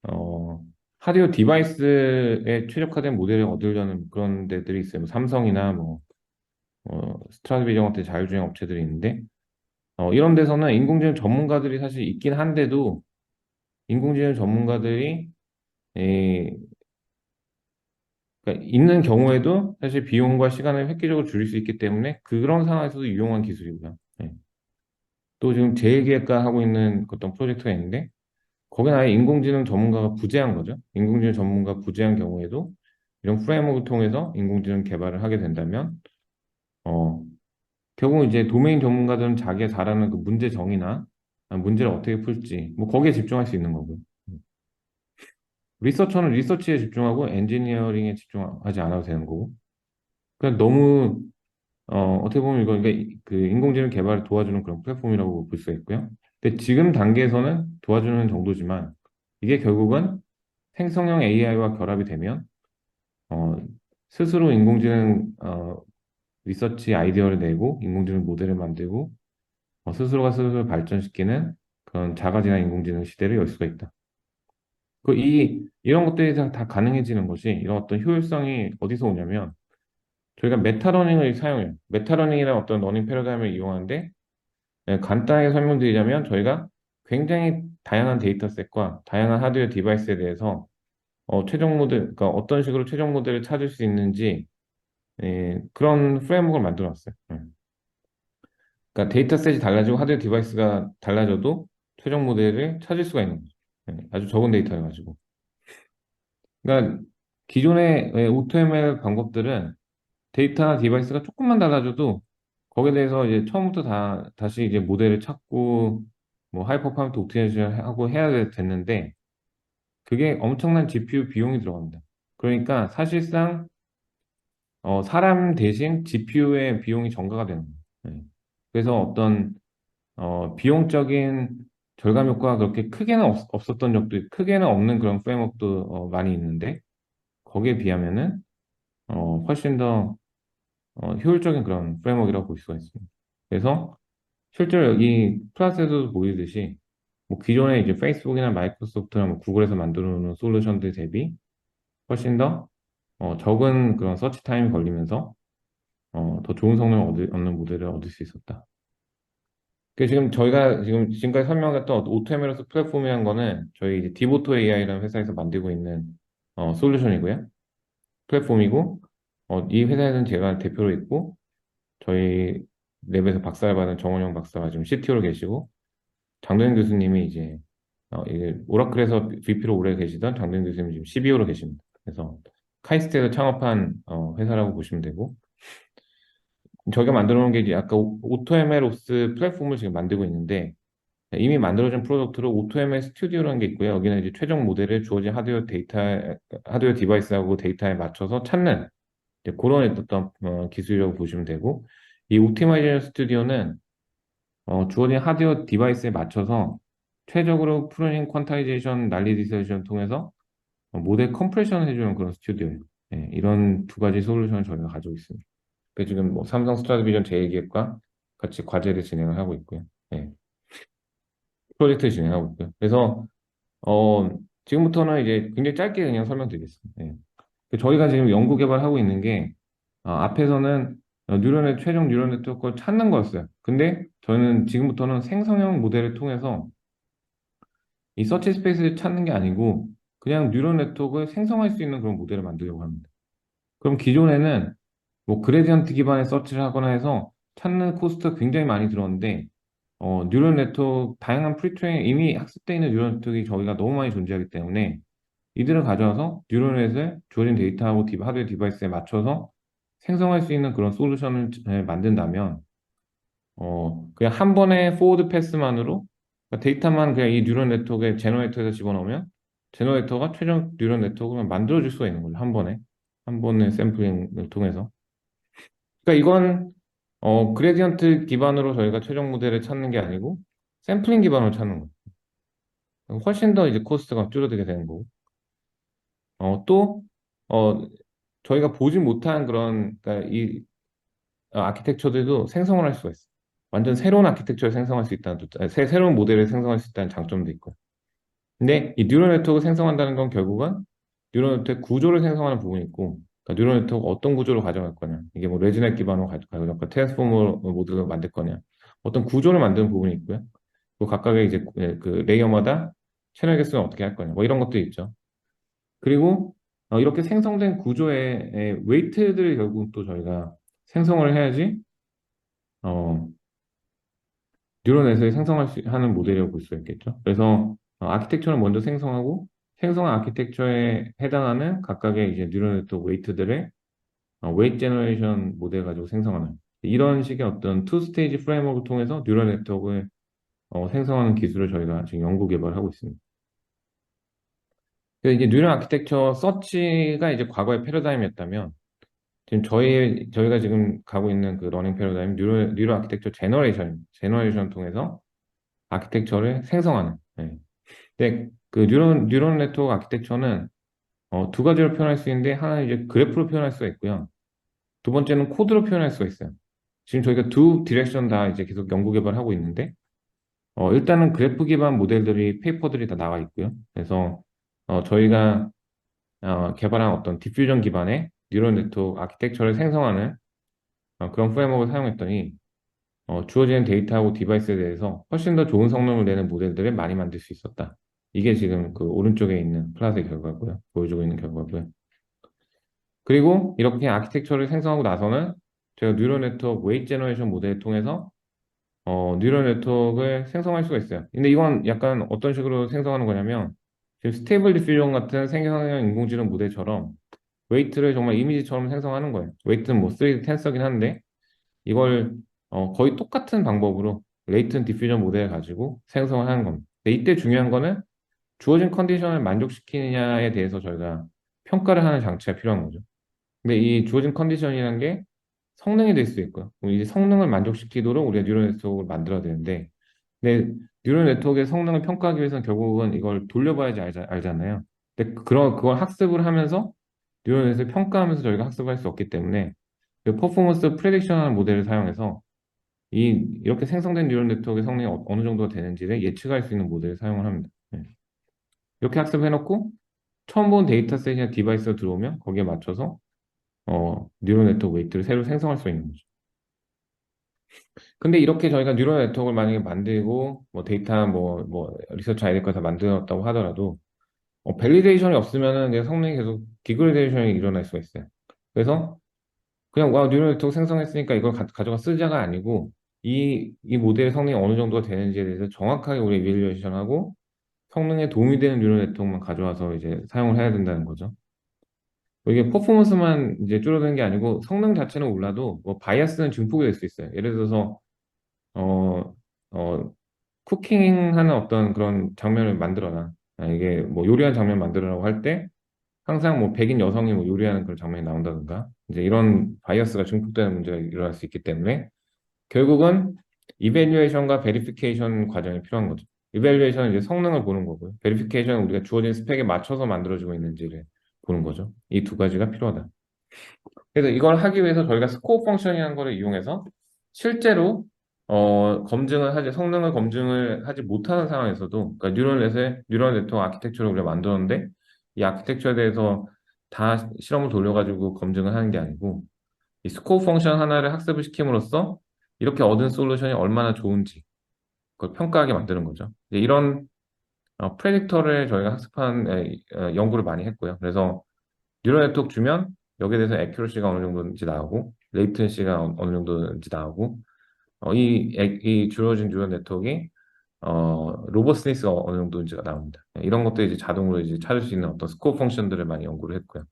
어, 하드웨어 디바이스에 최적화된 모델을 얻으려는 그런 데들이 있어요. 뭐 삼성이나 스트라토비전 같은 자율주행 업체들이 있는데, 이런 데서는 인공지능 전문가들이 사실 있긴 한데도, 인공지능 전문가들이, 에, 그러니까 있는 경우에도 사실 비용과 시간을 획기적으로 줄일 수 있기 때문에 그런 상황에서도 유용한 기술이고요. 네. 또 지금 제일기획과 하고 있는 어떤 프로젝트가 있는데, 거기는 아예 인공지능 전문가가 부재한 거죠. 인공지능 전문가 부재한 경우에도 이런 프레임워크를 통해서 인공지능 개발을 하게 된다면, 어, 결국 이제 도메인 전문가들은 자기가 잘하는 그 문제 정의나 문제를 어떻게 풀지, 뭐 거기에 집중할 수 있는 거고요. 리서처는 리서치에 집중하고 엔지니어링에 집중하지 않아도 되는 거고. 그냥 너무, 어떻게 보면 이거 그 인공지능 개발을 도와주는 그런 플랫폼이라고 볼 수가 있고요. 근데 지금 단계에서는 도와주는 정도지만 이게 결국은 생성형 AI와 결합이 되면 어, 스스로 인공지능 리서치 아이디어를 내고 인공지능 모델을 만들고 스스로가 스스로 발전시키는 그런 자가진화 인공지능 시대를 열 수가 있다. 이런 것들이 다 가능해지는 것이 이런 어떤 효율성이 어디서 오냐면 저희가 메타러닝을 사용해요. 메타러닝이라는 어떤 러닝 패러다임을 이용하는데 간단하게 설명드리자면 저희가 굉장히 다양한 데이터셋과 다양한 하드웨어 디바이스에 대해서 최종 모델, 그러니까 어떤 식으로 최종 모델을 찾을 수 있는지 그런 프레임워크를 만들어 놨어요. 그러니까 데이터셋이 달라지고 하드웨어 디바이스가 달라져도 최종 모델을 찾을 수가 있는 거죠. 아주 적은 데이터를 가지고. 그러니까 기존의 오토ML 방법들은 데이터나 디바이스가 조금만 달라져도 거기에 대해서 이제 처음부터 다시 이제 모델을 찾고 뭐 하이 퍼포먼스 옵티마이제이션 하고 됐는데 그게 엄청난 GPU 비용이 들어갑니다. 그러니까 사실상 사람 대신 GPU의 비용이 전가가 되는 거예요. 그래서 어떤 비용적인 절감 효과가 그렇게 크게는 없었던 적도 크게는 없는 그런 프레임워크도 많이 있는데 거기에 비하면은 훨씬 더 효율적인 그런 프레임워크라고 볼 수가 있습니다. 그래서 실제로 여기 플러스에서도 보이듯이 뭐 기존에 이제 페이스북이나 마이크로소프트나 뭐 구글에서 만들어 놓은 솔루션들 대비 훨씬 더 적은 그런 서치 타임이 걸리면서 더 좋은 성능을 얻는 모델을 얻을 수 있었다. 그 지금 저희가 지금까지 설명했던 오토에메러스 플랫폼이라는 거는 저희 이제 디보토 AI라는 회사에서 만들고 있는 솔루션이고요. 플랫폼이고 이 회사에서는 제가 대표로 있고 저희 랩에서 박사를 받은 정원영 박사가 지금 CTO로 계시고 장도현 교수님이 이제 이게 오라클에서 VP로 오래 계시던 장도현 교수님이 지금 CBO로 계십니다. 그래서 카이스트에서 창업한 회사라고 보시면 되고 저희가 만들어 놓은 게 이제 아까 오토MLOS 플랫폼을 지금 만들고 있는데 이미 만들어진 프로덕트로 오토ML 스튜디오라는 게 있고요. 여기는 이제 최종 모델을 주어진 하드웨어 디바이스하고 데이터에 맞춰서 찾는 이제 그런 어떤 기술이라고 보시면 되고 이 옵티마이제이션 스튜디오는 주어진 하드웨어 디바이스에 맞춰서 최적으로 프로닝 퀀타이제이션 난리디세이션을 통해서 모델 컴프레션을 해주는 그런 스튜디오예요. 이런 두 가지 솔루션을 저희가 가지고 있습니다. 그 지금 뭐 삼성 스트라디비전 제1기획과 같이 과제를 진행을 하고 있고요. 프로젝트를 진행하고 있고요. 그래서 어, 지금부터는 이제 굉장히 짧게 그냥 설명드리겠습니다. 저희가 지금 연구 개발하고 있는 게 앞에서는 최종 뉴럴 네트워크를 찾는 거였어요. 근데 저는 지금부터는 생성형 모델을 통해서 이 서치 스페이스를 찾는 게 아니고 그냥 뉴럴 네트워크를 생성할 수 있는 그런 모델을 만들려고 합니다. 그럼 기존에는 뭐 그레디언트 기반의 서치를 하거나 해서 찾는 코스트가 굉장히 많이 들었는데 뉴럴 네트워크 다양한 프리트레인 이미 학습되어 있는 뉴럴 네트워크가 저희가 너무 많이 존재하기 때문에 이들을 가져와서 뉴럴넷을 주어진 데이터하고 하드웨어 디바이스에 맞춰서 생성할 수 있는 그런 솔루션을 만든다면 그냥 한 번의 포워드 패스만으로 그러니까 데이터만 그냥 이 뉴럴 네트워크에 제너레이터에서 집어넣으면 제너레이터가 최종 뉴럴 네트워크를 만들어줄 수가 있는 거죠. 한 번의 샘플링을 통해서. 그러니까 이건 그레디언트 기반으로 저희가 최종 모델을 찾는 게 아니고 샘플링 기반으로 찾는 거예요. 훨씬 더 이제 코스트가 줄어들게 되는 거고. 또 저희가 보지 못한 그런 그러니까 이 아키텍처들도 생성을 할 수가 있어요. 완전 새로운 아키텍처를 생성할 수 있다는 새로운 모델을 생성할 수 있다는 장점도 있고. 근데 이 뉴럴 네트워크 생성한다는 건 결국은 뉴럴 네트워크 구조를 생성하는 부분이 있고, 그러니까 뉴럴 네트워크 어떤 구조를 가져갈 거냐, 이게 뭐 레지넷 기반으로 가져갈 거냐, 트랜스포머 모델을 만들 거냐, 어떤 구조를 만드는 부분이 있고요. 또 각각의 이제 그 레이어마다 채널 개수는 어떻게 할 거냐, 뭐 이런 것도 있죠. 그리고 이렇게 생성된 구조의 웨이트들을 결국 또 저희가 생성을 해야지 어, 뉴럴넷을 하는 모델이라고 볼 수 있겠죠. 그래서 아키텍처를 먼저 생성하고 생성한 아키텍처에 해당하는 각각의 이제 뉴럴 네트워크 웨이트들의 웨이트 제너레이션 모델 가지고 생성하는 이런 식의 어떤 투 스테이지 프레임워크를 통해서 뉴럴 네트워크를 생성하는 기술을 저희가 지금 연구 개발하고 있습니다. 그래서 이제 뉴럴 아키텍처 서치가 이제 과거의 패러다임이었다면 지금 저희가 지금 가고 있는 그 러닝 패러다임 뉴럴 아키텍처 제너레이션 통해서 아키텍처를 생성하는. 근데 그 뉴럴 네트워크 아키텍처는 두 가지로 표현할 수 있는데 하나는 이제 그래프로 표현할 수가 있고요. 두 번째는 코드로 표현할 수가 있어요. 지금 저희가 두 디렉션 다 이제 계속 연구 개발하고 있는데 일단은 그래프 기반 모델들이 페이퍼들이 다 나와 있고요. 그래서 저희가 개발한 어떤 디퓨전 기반의 뉴럴 네트워크 아키텍처를 생성하는 그런 프레임워크를 사용했더니 주어지는 데이터하고 디바이스에 대해서 훨씬 더 좋은 성능을 내는 모델들을 많이 만들 수 있었다. 이게 지금 그 오른쪽에 있는 플랫의 결과고요. 보여주고 있는 결과고요. 그리고 이렇게 아키텍처를 생성하고 나서는 제가 뉴럴 네트워크 웨이트 제너레이션 모델을 통해서 뉴럴 네트워크를 생성할 수가 있어요. 근데 이건 약간 어떤 식으로 생성하는 거냐면 지금 스테이블 디퓨전 같은 생성형 인공지능 모델처럼 웨이트를 정말 이미지처럼 생성하는 거예요. 웨이트는 뭐 3D 텐서긴 한데 이걸 거의 똑같은 방법으로 레이튼 디퓨전 모델을 가지고 생성을 하는 겁니다. 근데 이때 중요한 거는 주어진 컨디션을 만족시키느냐에 대해서 저희가 평가를 하는 장치가 필요한 거죠. 근데 이 주어진 컨디션이라는 게 성능이 될 수 있고요. 이 성능을 만족시키도록 우리가 뉴럴 네트워크를 만들어야 되는데, 근데 뉴럴 네트워크의 성능을 평가하기 위해서는 결국은 이걸 돌려봐야지 알잖아요. 근데 그걸 학습을 하면서 뉴럴 네트워크를 평가하면서 저희가 학습할 수 없기 때문에 그 퍼포먼스 프레딕션 모델을 사용해서 이렇게 생성된 뉴럴 네트워크의 성능이 어느 정도가 되는지를 예측할 수 있는 모델을 사용을 합니다. 네. 이렇게 학습해놓고 처음 본 데이터셋이나 디바이스가 들어오면 거기에 맞춰서 뉴럴 네트워크 웨이트를 새로 생성할 수 있는 거죠. 근데 이렇게 저희가 뉴럴 네트워크를 만약에 만들고 뭐 데이터 뭐 리서치 아이디어까지 다 만들었다고 하더라도 밸리데이션이 없으면은 내 성능이 계속 디그레데이션이 일어날 수가 있어요. 그래서 그냥 와 뉴럴 네트워크 생성했으니까 이걸 가져가 쓰자가 아니고 이 모델의 성능이 어느 정도가 되는지에 대해서 정확하게 우리 이밸류에이션하고 성능에 도움이 되는 뉴럴 네트워크만 가져와서 이제 사용을 해야 된다는 거죠. 이게 퍼포먼스만 이제 줄어드는 게 아니고 성능 자체는 올라도 뭐 바이어스는 증폭이 될 수 있어요. 예를 들어서 어, 어, 쿠킹하는 어떤 그런 장면을 만들어놔. 이게 뭐 요리하는 장면 만들어라고 할 때 항상 뭐 백인 여성이 뭐 요리하는 그런 장면이 나온다든가 이제 이런 바이어스가 증폭되는 문제가 일어날 수 있기 때문에 결국은 이밸류에이션과 베리피케이션 과정이 필요한 거죠. 이밸류에이션은 이제 성능을 보는 거고요. 베리피케이션은 우리가 주어진 스펙에 맞춰서 만들어지고 있는지를 보는 거죠. 이 두 가지가 필요하다. 그래서 이걸 하기 위해서 저희가 스코어 펑션이라는 거를 이용해서 실제로 검증을 하지 성능을 검증을 하지 못하는 상황에서도 그러니까 뉴럴 네트워크 아키텍처를 우리가 만들었는데 이 아키텍처에 대해서 다 실험을 돌려가지고 검증을 하는 게 아니고 이 스코어 펑션 하나를 학습을 시킴으로써 이렇게 얻은 솔루션이 얼마나 좋은지 그걸 평가하게 만드는 거죠. 이제 이런 프레딕터를 저희가 학습한 연구를 많이 했고요. 그래서 뉴럴 네트워크 주면 여기에 대해서 애큐러시가 어느 정도인지 나오고 레이텐시가 어느 정도인지 나오고 이 주어진 뉴럴 네트워크이 로버스니스가 어느 정도인지가 나옵니다. 이런 것도 이제 자동으로 이제 찾을 수 있는 어떤 스코어 펑션들을 많이 연구를 했고요.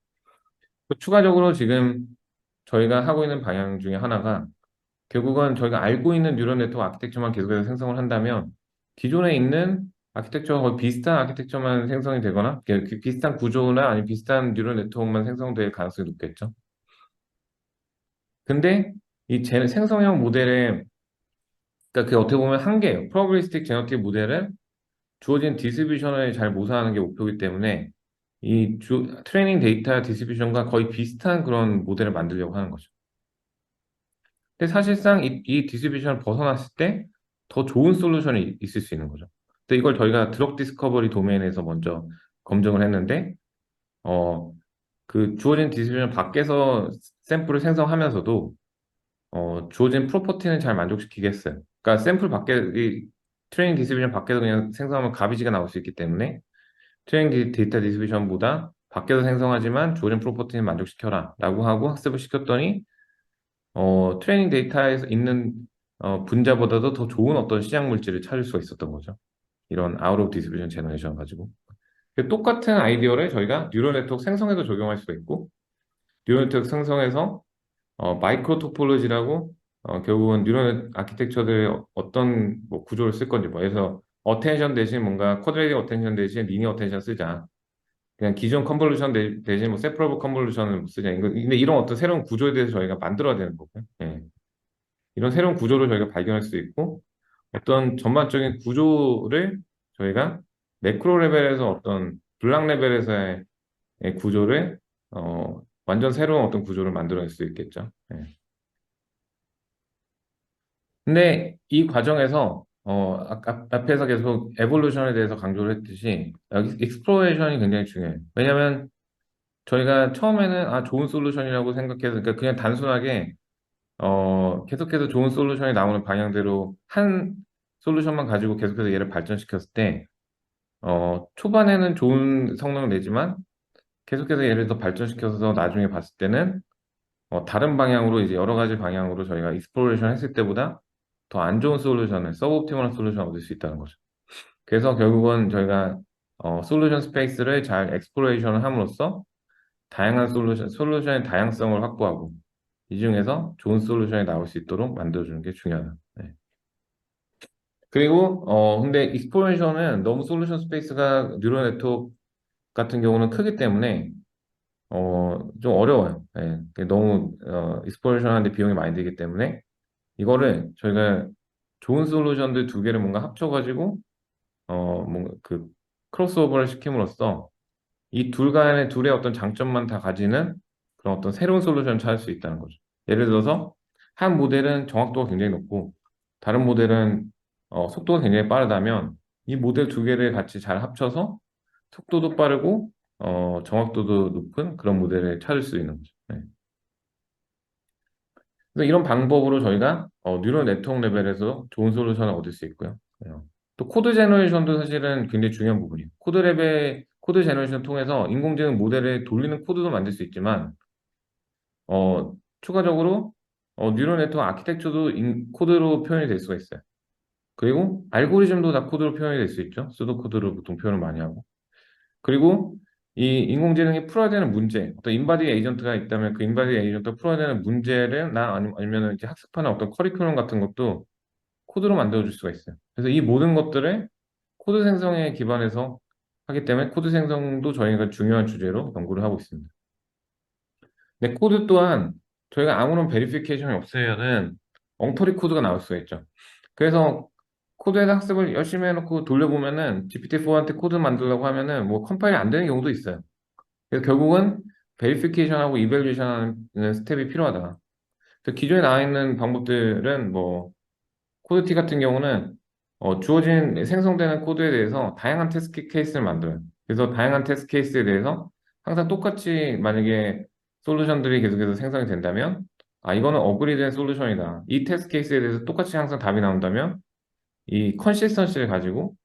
추가적으로 지금 저희가 하고 있는 방향 중에 하나가 결국은 저희가 알고 있는 뉴럴 네트워크 아키텍처만 계속해서 생성을 한다면 기존에 있는 아키텍처와 거의 비슷한 아키텍처만 생성이 되거나 비슷한 구조나 아니면 비슷한 뉴럴 네트워크만 생성될 가능성이 높겠죠. 근데 이 생성형 모델의 그러니까 그게 어떻게 보면 한계예요. 프로바빌리스틱 제너티브 모델은 주어진 디스트리뷰션을 잘 모사하는 게 목표이기 때문에 트레이닝 데이터 디스트리뷰션과 거의 비슷한 그런 모델을 만들려고 하는 거죠. 근데 사실상 이 디스트리뷰션을 벗어났을 때 더 좋은 솔루션이 있을 수 있는 거죠. 근데 이걸 저희가 드럭 디스커버리 도메인에서 먼저 검증을 했는데 그 주어진 디스트리뷰션 밖에서 샘플을 생성하면서도 주어진 프로퍼티는 잘 만족시키겠어요. 그러니까 샘플 밖에 트레이닝 디스트리뷰션 밖에서 그냥 생성하면 가비지가 나올 수 있기 때문에 트레이닝 데이터 디스트리뷰션보다 밖에서 생성하지만 주어진 프로퍼티는 만족시켜라 라고 하고 학습을 시켰더니 트레이닝 데이터에서 있는 분자보다도 더 좋은 어떤 시장 물질을 찾을 수가 있었던 거죠. 이런 아웃 오브 디스트리뷰션 제너레이션 가지고. 똑같은 아이디어를 저희가 뉴럴 네트워크 생성에도 적용할 수가 있고 뉴럴 네트워크 생성에서 마이크로 토폴로지라고 결국은 뉴럴 아키텍처들의 어떤 뭐 구조를 쓸 건지 뭐 그래서 어텐션 대신 뭔가 쿼드레틱 어텐션 대신 리니어 어텐션 쓰자. 그냥 기존 컨볼루션 대신 뭐 세퍼러블 컨볼루션을 쓰자. 근데 이런 어떤 새로운 구조에 대해서 저희가 만들어야 되는 거고요. 예. 이런 새로운 구조를 저희가 발견할 수 있고 어떤 전반적인 구조를 저희가 매크로 레벨에서 어떤 블락 레벨에서의 구조를 완전 새로운 어떤 구조를 만들어낼 수 있겠죠. 예. 근데 이 과정에서 앞에서 계속 에볼루션에 대해서 강조를 했듯이 여기 익스플로레이션이 굉장히 중요해요. 왜냐하면 저희가 처음에는 좋은 솔루션이라고 생각해서 그러니까 그냥 단순하게 계속해서 좋은 솔루션이 나오는 방향대로 한 솔루션만 가지고 계속해서 얘를 발전시켰을 때 초반에는 좋은 성능을 내지만 계속해서 얘를 더 발전시켜서 나중에 봤을 때는 다른 방향으로 이제 여러 가지 방향으로 저희가 익스플로레이션 했을 때보다 더 안 좋은 솔루션을 서브옵티멀한 솔루션을 얻을 수 있다는 거죠. 그래서 결국은 저희가 솔루션 스페이스를 잘 exploration을 함으로써 다양한 솔루션의 다양성을 확보하고 이 중에서 좋은 솔루션이 나올 수 있도록 만들어주는 게 중요하다. 네. 그리고 근데 exploration은 너무 솔루션 스페이스가 뉴럴 네트워크 같은 경우는 크기 때문에 좀 어려워요. 네. 너무 exploration 하는데 비용이 많이 들기 때문에 이거를 저희가 좋은 솔루션들 두 개를 뭔가 합쳐가지고 뭔가 그 크로스오버를 시킴으로써 이 둘의 어떤 장점만 다 가지는 그런 어떤 새로운 솔루션을 찾을 수 있다는 거죠. 예를 들어서 한 모델은 정확도가 굉장히 높고 다른 모델은 속도가 굉장히 빠르다면 이 모델 두 개를 같이 잘 합쳐서 속도도 빠르고 정확도도 높은 그런 모델을 찾을 수 있는 거죠. 네. 그래서 이런 방법으로 저희가 뉴럴 네트워크 레벨에서 좋은 솔루션을 얻을 수 있고요. 네. 또 코드 제너레이션도 사실은 굉장히 중요한 부분이에요. 코드 제너레이션 통해서 인공지능 모델을 돌리는 코드도 만들 수 있지만, 추가적으로 뉴럴 네트워크 아키텍처도 코드로 표현이 될 수가 있어요. 그리고 알고리즘도 다 코드로 표현이 될 수 있죠. 수도 코드로 보통 표현을 많이 하고. 그리고 이 인공지능이 풀어야 되는 문제, 어떤 인바디 에이전트가 있다면 그 인바디 에이전트가 풀어야 되는 문제를 아니면 이제 학습하는 어떤 커리큘럼 같은 것도 코드로 만들어줄 수가 있어요. 그래서 이 모든 것들을 코드 생성에 기반해서 하기 때문에 코드 생성도 저희가 중요한 주제로 연구를 하고 있습니다. 근데 코드 또한 저희가 아무런 베리피케이션이 없으면은 엉터리 코드가 나올 수가 있죠. 그래서 코드에서 학습을 열심히 해놓고 돌려보면은 GPT-4한테 코드 만들려고 하면은 뭐 컴파일이 안 되는 경우도 있어요. 그래서 결국은 베리피케이션하고 이벨루에이션 하는 스텝이 필요하다. 그래서 기존에 나와 있는 방법들은 뭐 코드티 같은 경우는 주어진 생성되는 코드에 대해서 다양한 테스트 케이스를 만들어요. 그래서 다양한 테스트 케이스에 대해서 항상 똑같이 만약에 솔루션들이 계속해서 생성이 된다면 이거는 어그리된 솔루션이다. 이 테스트 케이스에 대해서 똑같이 항상 답이 나온다면 이 컨시스턴시를 가지고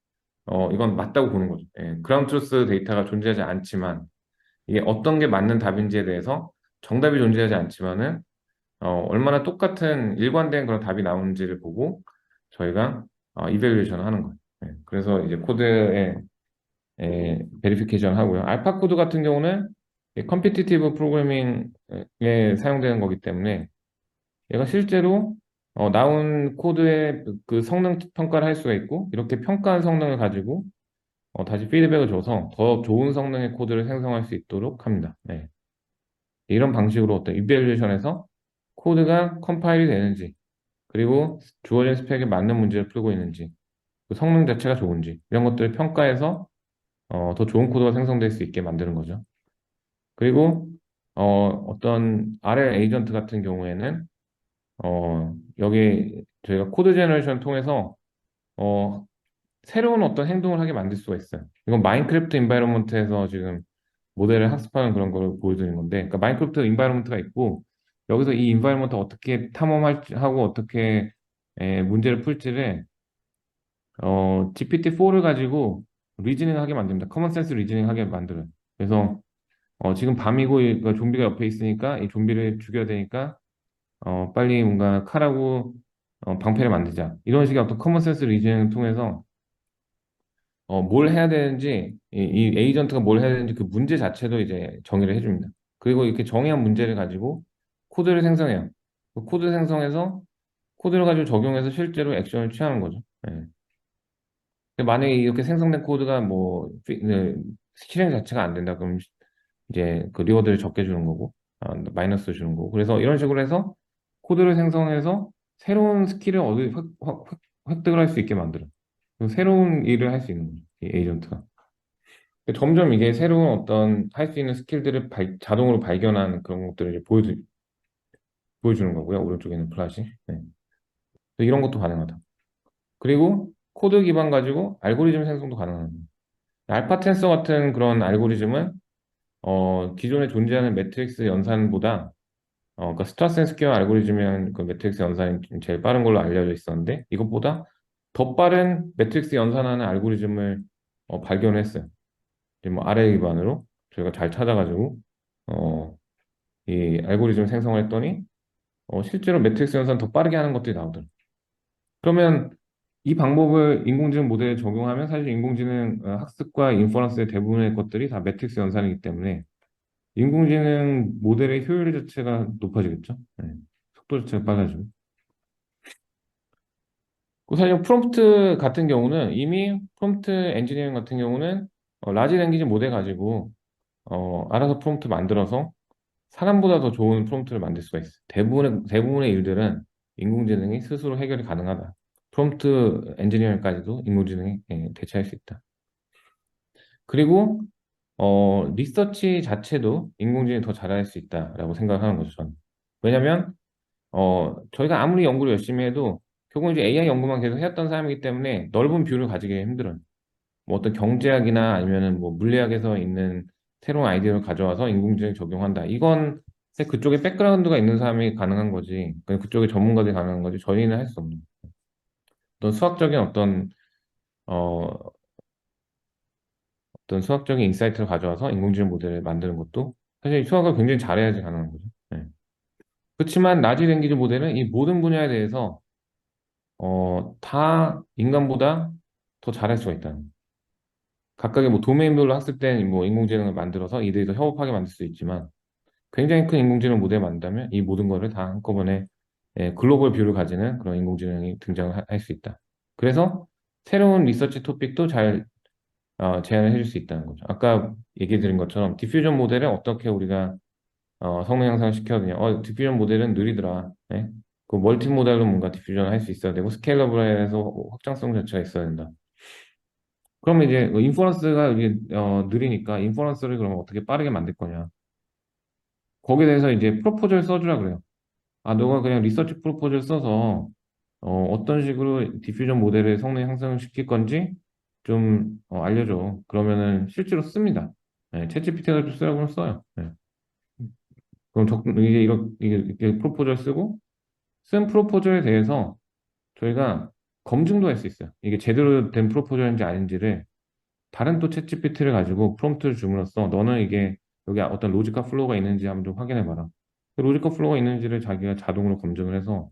이건 맞다고 보는 거죠. 예, 그라운드 트루스 데이터가 존재하지 않지만 이게 어떤 게 맞는 답인지에 대해서 정답이 존재하지 않지만은 얼마나 똑같은 일관된 그런 답이 나오는지를 보고 저희가 이밸류에이션을 하는 거예요. 네, 그래서 이제 코드에 베리피케이션 하고요. 알파 코드 같은 경우는 컴피티티브 프로그래밍에 사용되는 거기 때문에 얘가 실제로 나온 코드의 그 성능 평가를 할 수가 있고 이렇게 평가한 성능을 가지고 다시 피드백을 줘서 더 좋은 성능의 코드를 생성할 수 있도록 합니다. 네. 이런 방식으로 어떤 이밸류에이션에서 코드가 컴파일이 되는지 그리고 주어진 스펙에 맞는 문제를 풀고 있는지 그 성능 자체가 좋은지 이런 것들을 평가해서 더 좋은 코드가 생성될 수 있게 만드는 거죠. 그리고 어떤 RL 에이전트 같은 경우에는 여기 저희가 코드 제너레이션 통해서 어, 새로운 어떤 행동을 하게 만들 수가 있어요. 이건 마인크래프트 인바이러먼트에서 지금 모델을 학습하는 그런 걸 보여드리는 건데, 그러니까 마인크래프트 인바이러먼트가 있고 여기서 이 인바이러먼트 어떻게 탐험하고 어떻게 문제를 풀지를 GPT-4를 가지고 리즈닝 하게 만듭니다. 커먼 센스 리즈닝 하게 만들어요. 그래서 지금 밤이고 좀비가 옆에 있으니까 이 좀비를 죽여야 되니까 빨리 뭔가 칼하고 방패를 만들자. 이런 식의 어떤 커먼 센스 리즈닝을 통해서 뭘 해야 되는지 이 에이전트가 뭘 해야 되는지 그 문제 자체도 이제 정의를 해줍니다. 그리고 이렇게 정의한 문제를 가지고 코드를 생성해요. 그 코드 생성해서 코드를 가지고 적용해서 실제로 액션을 취하는 거죠. 예. 근데 만약에 이렇게 생성된 코드가 뭐 네, 실행 자체가 안 된다 그럼 이제 그 리워드를 적게 주는 거고 마이너스 주는 거고 그래서 이런 식으로 해서 코드를 생성해서 새로운 스킬을 획득을 할 수 있게 만들어. 그리고 새로운 일을 할 수 있는 거죠. 이 에이전트가. 점점 이게 새로운 어떤 할 수 있는 스킬들을 자동으로 발견하는 그런 것들을 이제 보여주는 거고요. 오른쪽에 있는 플랫이. 네. 이런 것도 가능하다. 그리고 코드 기반 가지고 알고리즘 생성도 가능합니다. 알파 텐서 같은 그런 알고리즘은 기존에 존재하는 매트릭스 연산보다 그러니까 스트라스 스퀘어 알고리즘이라는 그 매트릭스 연산이 좀 제일 빠른 걸로 알려져 있었는데 이것보다 더 빠른 매트릭스 연산하는 알고리즘을 발견했어요. 이제 뭐 아래 기반으로 저희가 잘 찾아가지고 어, 이 알고리즘 생성을 했더니 실제로 매트릭스 연산 더 빠르게 하는 것들이 나오더라고요. 그러면 이 방법을 인공지능 모델에 적용하면 사실 인공지능 학습과 인퍼런스의 대부분의 것들이 다 매트릭스 연산이기 때문에 인공지능 모델의 효율 자체가 높아지겠죠. 네. 속도 자체가 빨라지고. 그 사실 프롬프트 같은 경우는 이미 프롬프트 엔지니어링 같은 경우는 라지 랭귀지 모델 가지고 알아서 프롬프트 만들어서 사람보다 더 좋은 프롬프트를 만들 수가 있어요. 대부분의 일들은 인공지능이 스스로 해결이 가능하다. 프롬프트 엔지니어링까지도 인공지능이 대체할 수 있다. 그리고 리서치 자체도 인공지능이 더 잘할 수 있다라고 생각하는 거죠, 저는. 왜냐면 저희가 아무리 연구를 열심히 해도 결국 이제 AI 연구만 계속 해왔던 사람이기 때문에 넓은 뷰를 가지기 힘들어요. 뭐 어떤 경제학이나 아니면은 뭐 물리학에서 있는 새로운 아이디어를 가져와서 인공지능에 적용한다. 이건 그쪽에 백그라운드가 있는 사람이 가능한 거지. 그쪽에 전문가들이 가능한 거지. 저희는 할 수 없는. 어떤 수학적인 어, 어떤 수학적인 인사이트를 가져와서 인공지능 모델을 만드는 것도 사실 수학을 굉장히 잘해야지 가능한 거죠. 네. 그렇지만 라지 랭귀지 모델은 이 모든 분야에 대해서 다 인간보다 더 잘할 수가 있다는 거예요. 각각의 뭐 도메인별로 학습된 뭐 인공지능을 만들어서 이들이 더 협업하게 만들 수 있지만 굉장히 큰 인공지능 모델을 만든다면 이 모든 거를 다 한꺼번에 글로벌 뷰를 가지는 그런 인공지능이 등장을 할 수 있다. 그래서 새로운 리서치 토픽도 잘 제안을 해줄 수 있다는 거죠. 아까 얘기 드린 것처럼 디퓨전 모델을 어떻게 우리가 성능 향상을 시켜야 되냐. 디퓨전 모델은 느리더라. 네? 그 멀티 모델로 뭔가 디퓨전을 할 수 있어야 되고 스케일러블해서 확장성 자체가 있어야 된다. 그러면 이제 인퍼런스가 이게 느리니까 인퍼런스를 그러면 어떻게 빠르게 만들 거냐. 거기에 대해서 이제 프로포즈를 써주라 그래요. 너가 그냥 리서치 프로포즈를 써서 어떤 식으로 디퓨전 모델의 성능 향상을 시킬 건지 좀 알려줘. 그러면은 실제로 씁니다. 네, 챗GPT 가지고 쓰라고 하면 써요. 네. 그럼 이제 이렇게 프로포즈를 쓰고 쓴 프로포즈에 대해서 저희가 검증도 할 수 있어요. 이게 제대로 된 프로포즈인지 아닌지를 다른 또 챗GPT를 가지고 프롬프트를 줌으로써 너는 이게 여기 어떤 로지컬 플로우가 있는지 한번 좀 확인해 봐라. 그 로지컬 플로우가 있는지를 자기가 자동으로 검증을 해서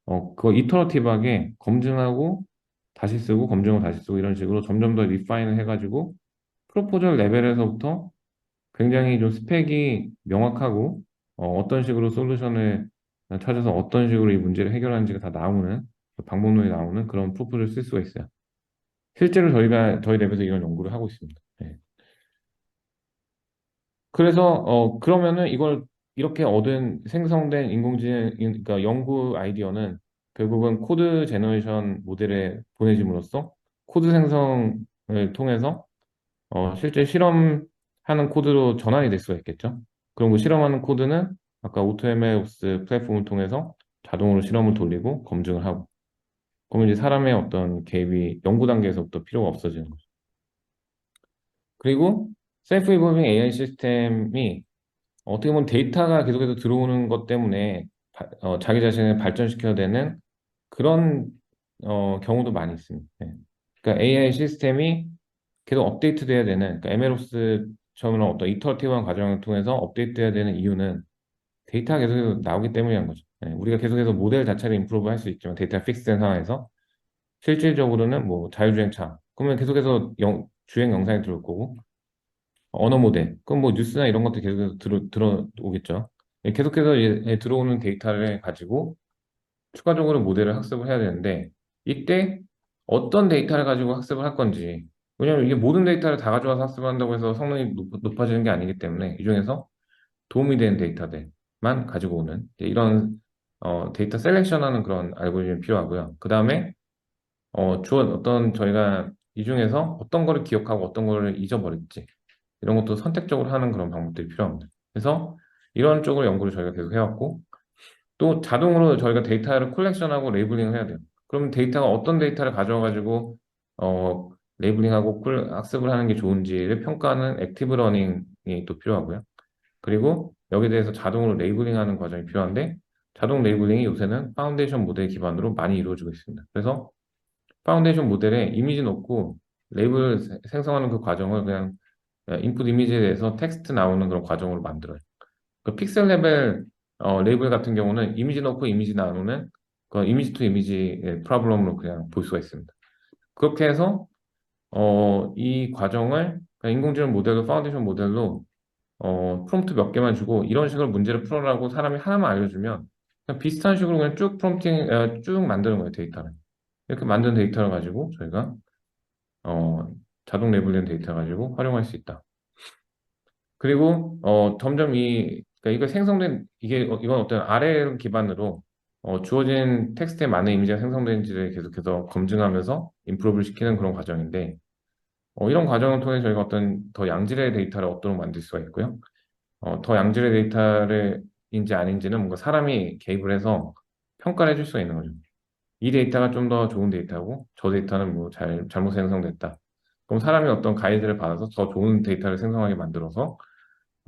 그거 이터러티브하게 검증하고 다시 쓰고 검증하고 다시 쓰고 이런 식으로 점점 더 리파인을 해가지고 프로포절 레벨에서부터 굉장히 좀 스펙이 명확하고 떤 식으로 솔루션을 찾아서 어떤 식으로 이 문제를 해결하는지가 다 나오는 방법론이 나오는 그런 프로포즈를 쓸 수가 있어요. 실제로 저희 랩에서 이런 연구를 하고 있습니다. 네. 그래서 그러면은 이걸 이렇게 얻은 생성된 인공지능 그러니까 연구 아이디어는 결국은 코드 제너레이션 모델에 보내짐으로써 코드 생성을 통해서 실제 실험하는 코드로 전환이 될 수가 있겠죠. 그럼 그 실험하는 코드는 아까 오토MLOps 플랫폼을 통해서 자동으로 실험을 돌리고 검증을 하고 그러면 이제 사람의 어떤 개입이 연구 단계에서부터 필요가 없어지는 거죠. 그리고 셀프 이볼빙 AI 시스템이 어떻게 보면 데이터가 계속해서 들어오는 것 때문에 자기 자신을 발전시켜야 되는 그런 경우도 많이 있습니다. 네. 그러니까 AI 시스템이 계속 업데이트돼야 되는, 그러니까 MLOps처럼 어떤 이터러티브한 과정을 통해서 업데이트돼야 되는 이유는 데이터가 계속해서 나오기 때문이란 거죠. 네. 우리가 계속해서 모델 자체를 임프로브 할 수 있지만 데이터가 픽스된 상황에서 실질적으로는 뭐 자율주행차 그러면 계속해서 주행 영상이 들어올 거고 언어 모델. 그럼 뭐 뉴스나 이런 것도 계속해서 들어오겠죠. 예, 계속해서 들어오는 데이터를 가지고 추가적으로 모델을 학습을 해야 되는데 이때 어떤 데이터를 가지고 학습을 할 건지 왜냐하면 이게 모든 데이터를 다 가져와서 학습을 한다고 해서 성능이 높아지는 게 아니기 때문에 이 중에서 도움이 되는 데이터들만 가지고 오는 이런 데이터 셀렉션하는 그런 알고리즘이 필요하고요. 그 다음에 어떤 저희가 이 중에서 어떤 거를 기억하고 어떤 거를 잊어버릴지 이런 것도 선택적으로 하는 그런 방법들이 필요합니다. 그래서 이런 쪽으로 연구를 저희가 계속 해왔고 또 자동으로 저희가 데이터를 콜렉션하고 레이블링을 해야 돼요. 그럼 데이터가 어떤 데이터를 가져와가지고 레이블링하고 학습을 하는 게 좋은지를 평가하는 액티브 러닝이 또 필요하고요. 그리고 여기에 대해서 자동으로 레이블링하는 과정이 필요한데 자동 레이블링이 요새는 파운데이션 모델 기반으로 많이 이루어지고 있습니다. 그래서 파운데이션 모델에 이미지 넣고 레이블 생성하는 그 과정을 그냥 인풋 이미지에 대해서 텍스트 나오는 그런 과정으로 만들어요. 그 픽셀 레벨 레이블 같은 경우는 이미지 넣고 이미지 나오는 그 이미지 투 이미지 프로블럼으로 그냥 볼 수가 있습니다. 그렇게 해서 이 과정을 그냥 인공지능 모델로 파운데이션 모델로 프롬프트 몇 개만 주고 이런 식으로 문제를 풀어라고 사람이 하나만 알려주면 그냥 비슷한 식으로 그냥 쭉 쭉 만드는 거예요, 데이터를. 이렇게 만든 데이터를 가지고 저희가 어, 자동 레이블링 데이터 가지고 활용할 수 있다. 그리고 점점 그러니까 이거 생성된 이건 어떤 RL 기반으로 주어진 텍스트에 맞는 이미지가 생성되는지를 계속해서 검증하면서 임프루브를 시키는 그런 과정인데 이런 과정을 통해 저희가 어떤 더 양질의 데이터를 얻도록 만들 수가 있고요. 더 양질의 데이터를 인지 아닌지는 뭔가 사람이 개입을 해서 평가를 해줄 수가 있는 거죠. 이 데이터가 좀 더 좋은 데이터고 저 데이터는 뭐 잘못 생성됐다. 그럼 사람이 어떤 가이드를 받아서 더 좋은 데이터를 생성하게 만들어서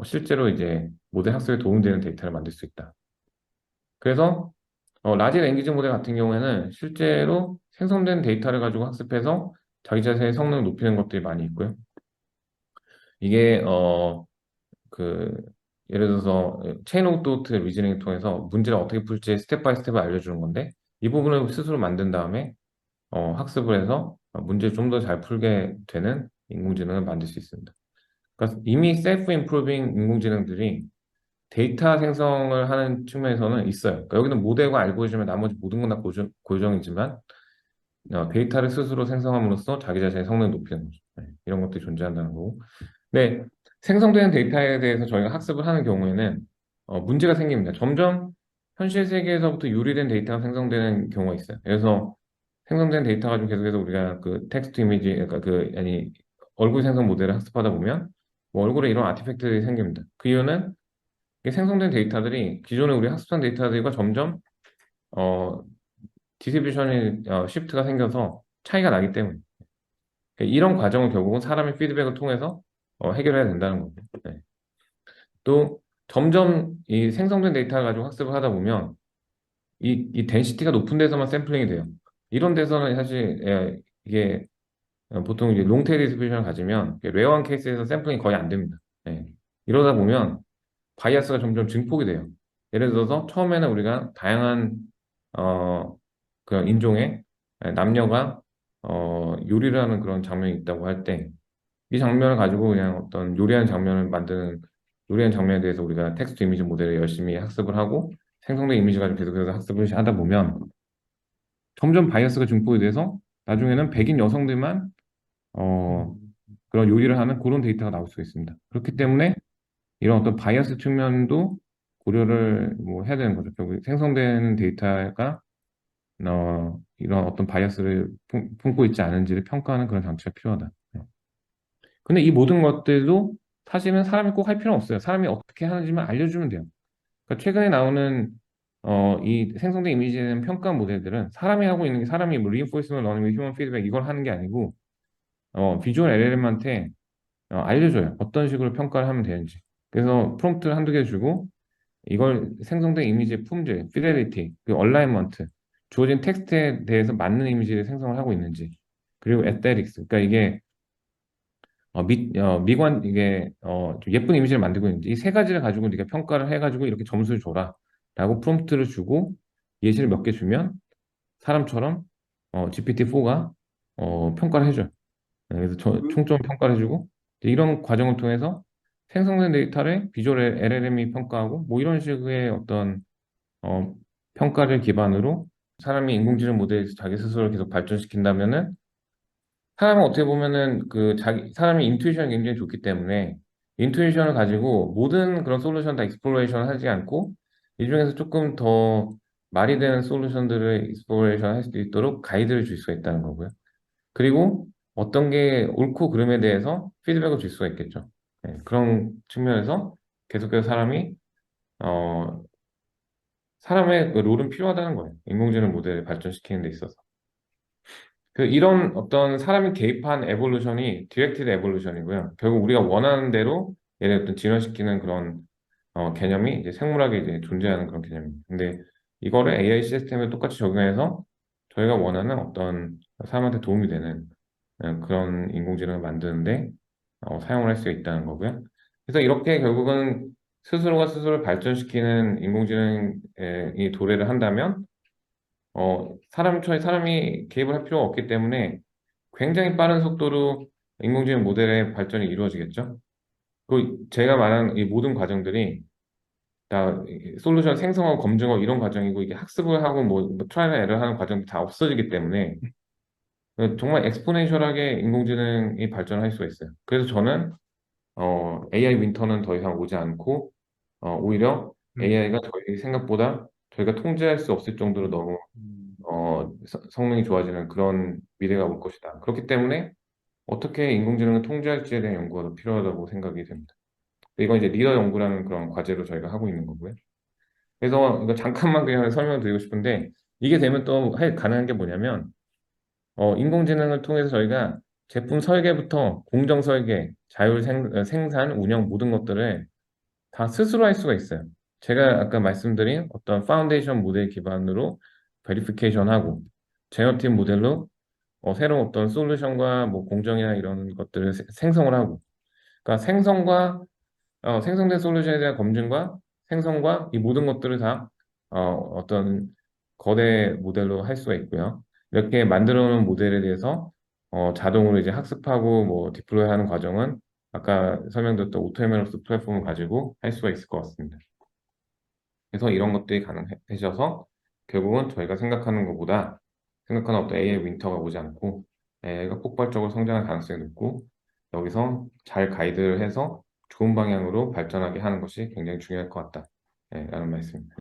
실제로 이제 모델 학습에 도움되는 데이터를 만들 수 있다. 그래서 라지 랭귀지 모델 같은 경우에는 실제로 생성된 데이터를 가지고 학습해서 자기 자신의 성능을 높이는 것들이 많이 있고요. 이게 그 예를 들어서 체인 오브 도트 리즈닝을 통해서 문제를 어떻게 풀지 스텝 바이 스텝을 알려주는 건데 이 부분을 스스로 만든 다음에 학습을 해서 문제를 좀 더 잘 풀게 되는 인공지능을 만들 수 있습니다. 그러니까 이미 셀프 임프루빙 인공지능들이 데이터 생성을 하는 측면에서는 있어요. 그러니까 여기는 모델과 알고리즘의 나머지 모든 건 다 고정이지만 데이터를 스스로 생성함으로써 자기 자신의 성능을 높이는 거죠. 네, 이런 것들이 존재한다는 거고. 네, 생성되는 데이터에 대해서 저희가 학습을 하는 경우에는 문제가 생깁니다. 점점 현실 세계에서부터 유리된 데이터가 생성되는 경우가 있어요. 그래서 생성된 데이터 가지고 계속해서 우리가 그 텍스트 이미지, 그러니까 아니 얼굴 생성 모델을 학습하다 보면 뭐 얼굴에 이런 아티팩트들이 생깁니다. 그 이유는 이게 생성된 데이터들이 기존에 우리 학습한 데이터들과 점점 어, 디스트리뷰션이 시프트가 생겨서 차이가 나기 때문에 그러니까 이런 과정을 결국은 사람의 피드백을 통해서 해결해야 된다는 거고. 네. 또 점점 이 생성된 데이터를 가지고 학습을 하다 보면 이 덴시티가 높은 데서만 샘플링이 돼요. 이런 데서는 사실 이게 보통 이제 롱테일 디스트리뷰션을 가지면 레어한 케이스에서 샘플링이 거의 안 됩니다. 네. 이러다 보면 바이어스가 점점 증폭이 돼요. 예를 들어서 처음에는 우리가 다양한 어, 그 인종의 남녀가 요리를 하는 그런 장면이 있다고 할 때 이 장면을 가지고 그냥 어떤 요리하는 장면을 만드는 요리하는 장면에 대해서 우리가 텍스트 이미지 모델을 열심히 학습을 하고 생성된 이미지 가지고 계속해서 학습을 하다 보면 점점 바이어스가 증폭이 돼서 나중에는 백인 여성들만 어, 그런 요리를 하는 그런 데이터가 나올 수 있습니다. 그렇기 때문에 이런 어떤 바이어스 측면도 고려를 뭐 해야 되는 거죠. 결국 생성되는 데이터가 이런 어떤 바이어스를 품고 있지 않은지를 평가하는 그런 장치가 필요하다. 네. 근데 이 모든 것들도 사실은 사람이 꼭 할 필요는 없어요. 사람이 어떻게 하는지만 알려주면 돼요. 그러니까 최근에 나오는 이 생성된 이미지에 대한 평가 모델들은 사람이 하고 있는 게 사람이 뭐 리인포스먼트 러닝, 휴먼 피드백 이걸 하는 게 아니고 비주얼 LLM한테 알려줘요. 어떤 식으로 평가를 하면 되는지. 그래서 프롬프트를 한두 개 주고 이걸 생성된 이미지의 품질, 피델리티, 그 얼라이먼트, 주어진 텍스트에 대해서 맞는 이미지를 생성을 하고 있는지, 그리고 에스테틱스, 그러니까 이게 미관 이게 좀 예쁜 이미지를 만들고 있는지 이 세 가지를 가지고 네가 평가를 해가지고 이렇게 점수를 줘라라고 프롬프트를 주고 예시를 몇 개 주면 사람처럼 GPT-4가 평가를 해줘요. 네, 그래서 그, 총점 평가를 해주고 이제 이런 과정을 통해서 생성된 데이터를 비주얼 LLM이 평가하고 뭐 이런 식의 어떤 어, 평가를 기반으로 사람이 인공지능 모델에서 자기 스스로를 계속 발전시킨다면은 사람은 어떻게 보면은 그 자기 사람이 인투이션이 굉장히 좋기 때문에 인투이션을 가지고 모든 그런 솔루션 다 익스플로레이션 하지 않고 이 중에서 조금 더 말이 되는 솔루션들을 익스플로레이션 할 수 있도록 가이드를 줄 수가 있다는 거고요. 그리고 어떤 게 옳고 그름에 대해서 피드백을 줄 수가 있겠죠. 네, 그런 측면에서 계속해서 어, 사람의 그 롤은 필요하다는 거예요. 인공지능 모델을 발전시키는 데 있어서. 이런 어떤 사람이 개입한 에볼루션이 디렉티드 에볼루션이고요. 결국 우리가 원하는 대로 얘를 어떤 진화시키는 그런 개념이 이제 생물학에 이제 존재하는 그런 개념입니다. 근데 이거를 AI 시스템에 똑같이 적용해서 저희가 원하는 어떤 사람한테 도움이 되는 그런 인공지능을 만드는데 사용을 할 수 있다는 거고요. 그래서 이렇게 결국은 스스로가 스스로를 발전시키는 인공지능이 도래를 한다면 사람이 개입을 할 필요가 없기 때문에 굉장히 빠른 속도로 인공지능 모델의 발전이 이루어지겠죠. 그 제가 말한 이 모든 과정들이 다 솔루션 생성하고 검증하고 이런 과정이고 이게 학습을 하고 뭐 트라이얼 에러 하는 과정이 다 없어지기 때문에 정말 엑스포넨셜하게 인공지능이 발전할 수가 있어요. 그래서 저는 AI 윈터는 더 이상 오지 않고 오히려 음, AI가 저희 생각보다 저희가 통제할 수 없을 정도로 너무 음, 성능이 좋아지는 그런 미래가 올 것이다. 그렇기 때문에 어떻게 인공지능을 통제할지에 대한 연구가 더 필요하다고 생각이 됩니다. 이건 이제 리더 연구라는 그런 과제로 저희가 하고 있는 거고요. 그래서 이거 잠깐만 그냥 설명을 드리고 싶은데 이게 되면 또 가능한 게 뭐냐면 인공지능을 통해서 저희가 제품 설계부터 공정 설계, 생산, 운영 모든 것들을 다 스스로 할 수가 있어요. 제가 아까 말씀드린 어떤 파운데이션 모델 기반으로 베리피케이션하고 제너티브 모델로 새로운 어떤 솔루션과 뭐 공정이나 이런 것들을 생성을 하고 그러니까 생성된 솔루션에 대한 검증과 생성과 이 모든 것들을 다 어떤 거대 모델로 할 수가 있고요. 이렇게 만들어 놓은 모델에 대해서 자동으로 이제 학습하고 뭐 디플로이하는 과정은 아까 설명드렸던 오토에머러스 플랫폼을 가지고 할 수가 있을 것 같습니다. 그래서 이런 것들이 가능해져서 결국은 저희가 생각하는 어떤 AI 윈터가 오지 않고 AI가 폭발적으로 성장할 가능성이 높고 여기서 잘 가이드를 해서 좋은 방향으로 발전하게 하는 것이 굉장히 중요할 것 같다. 라는 말씀입니다.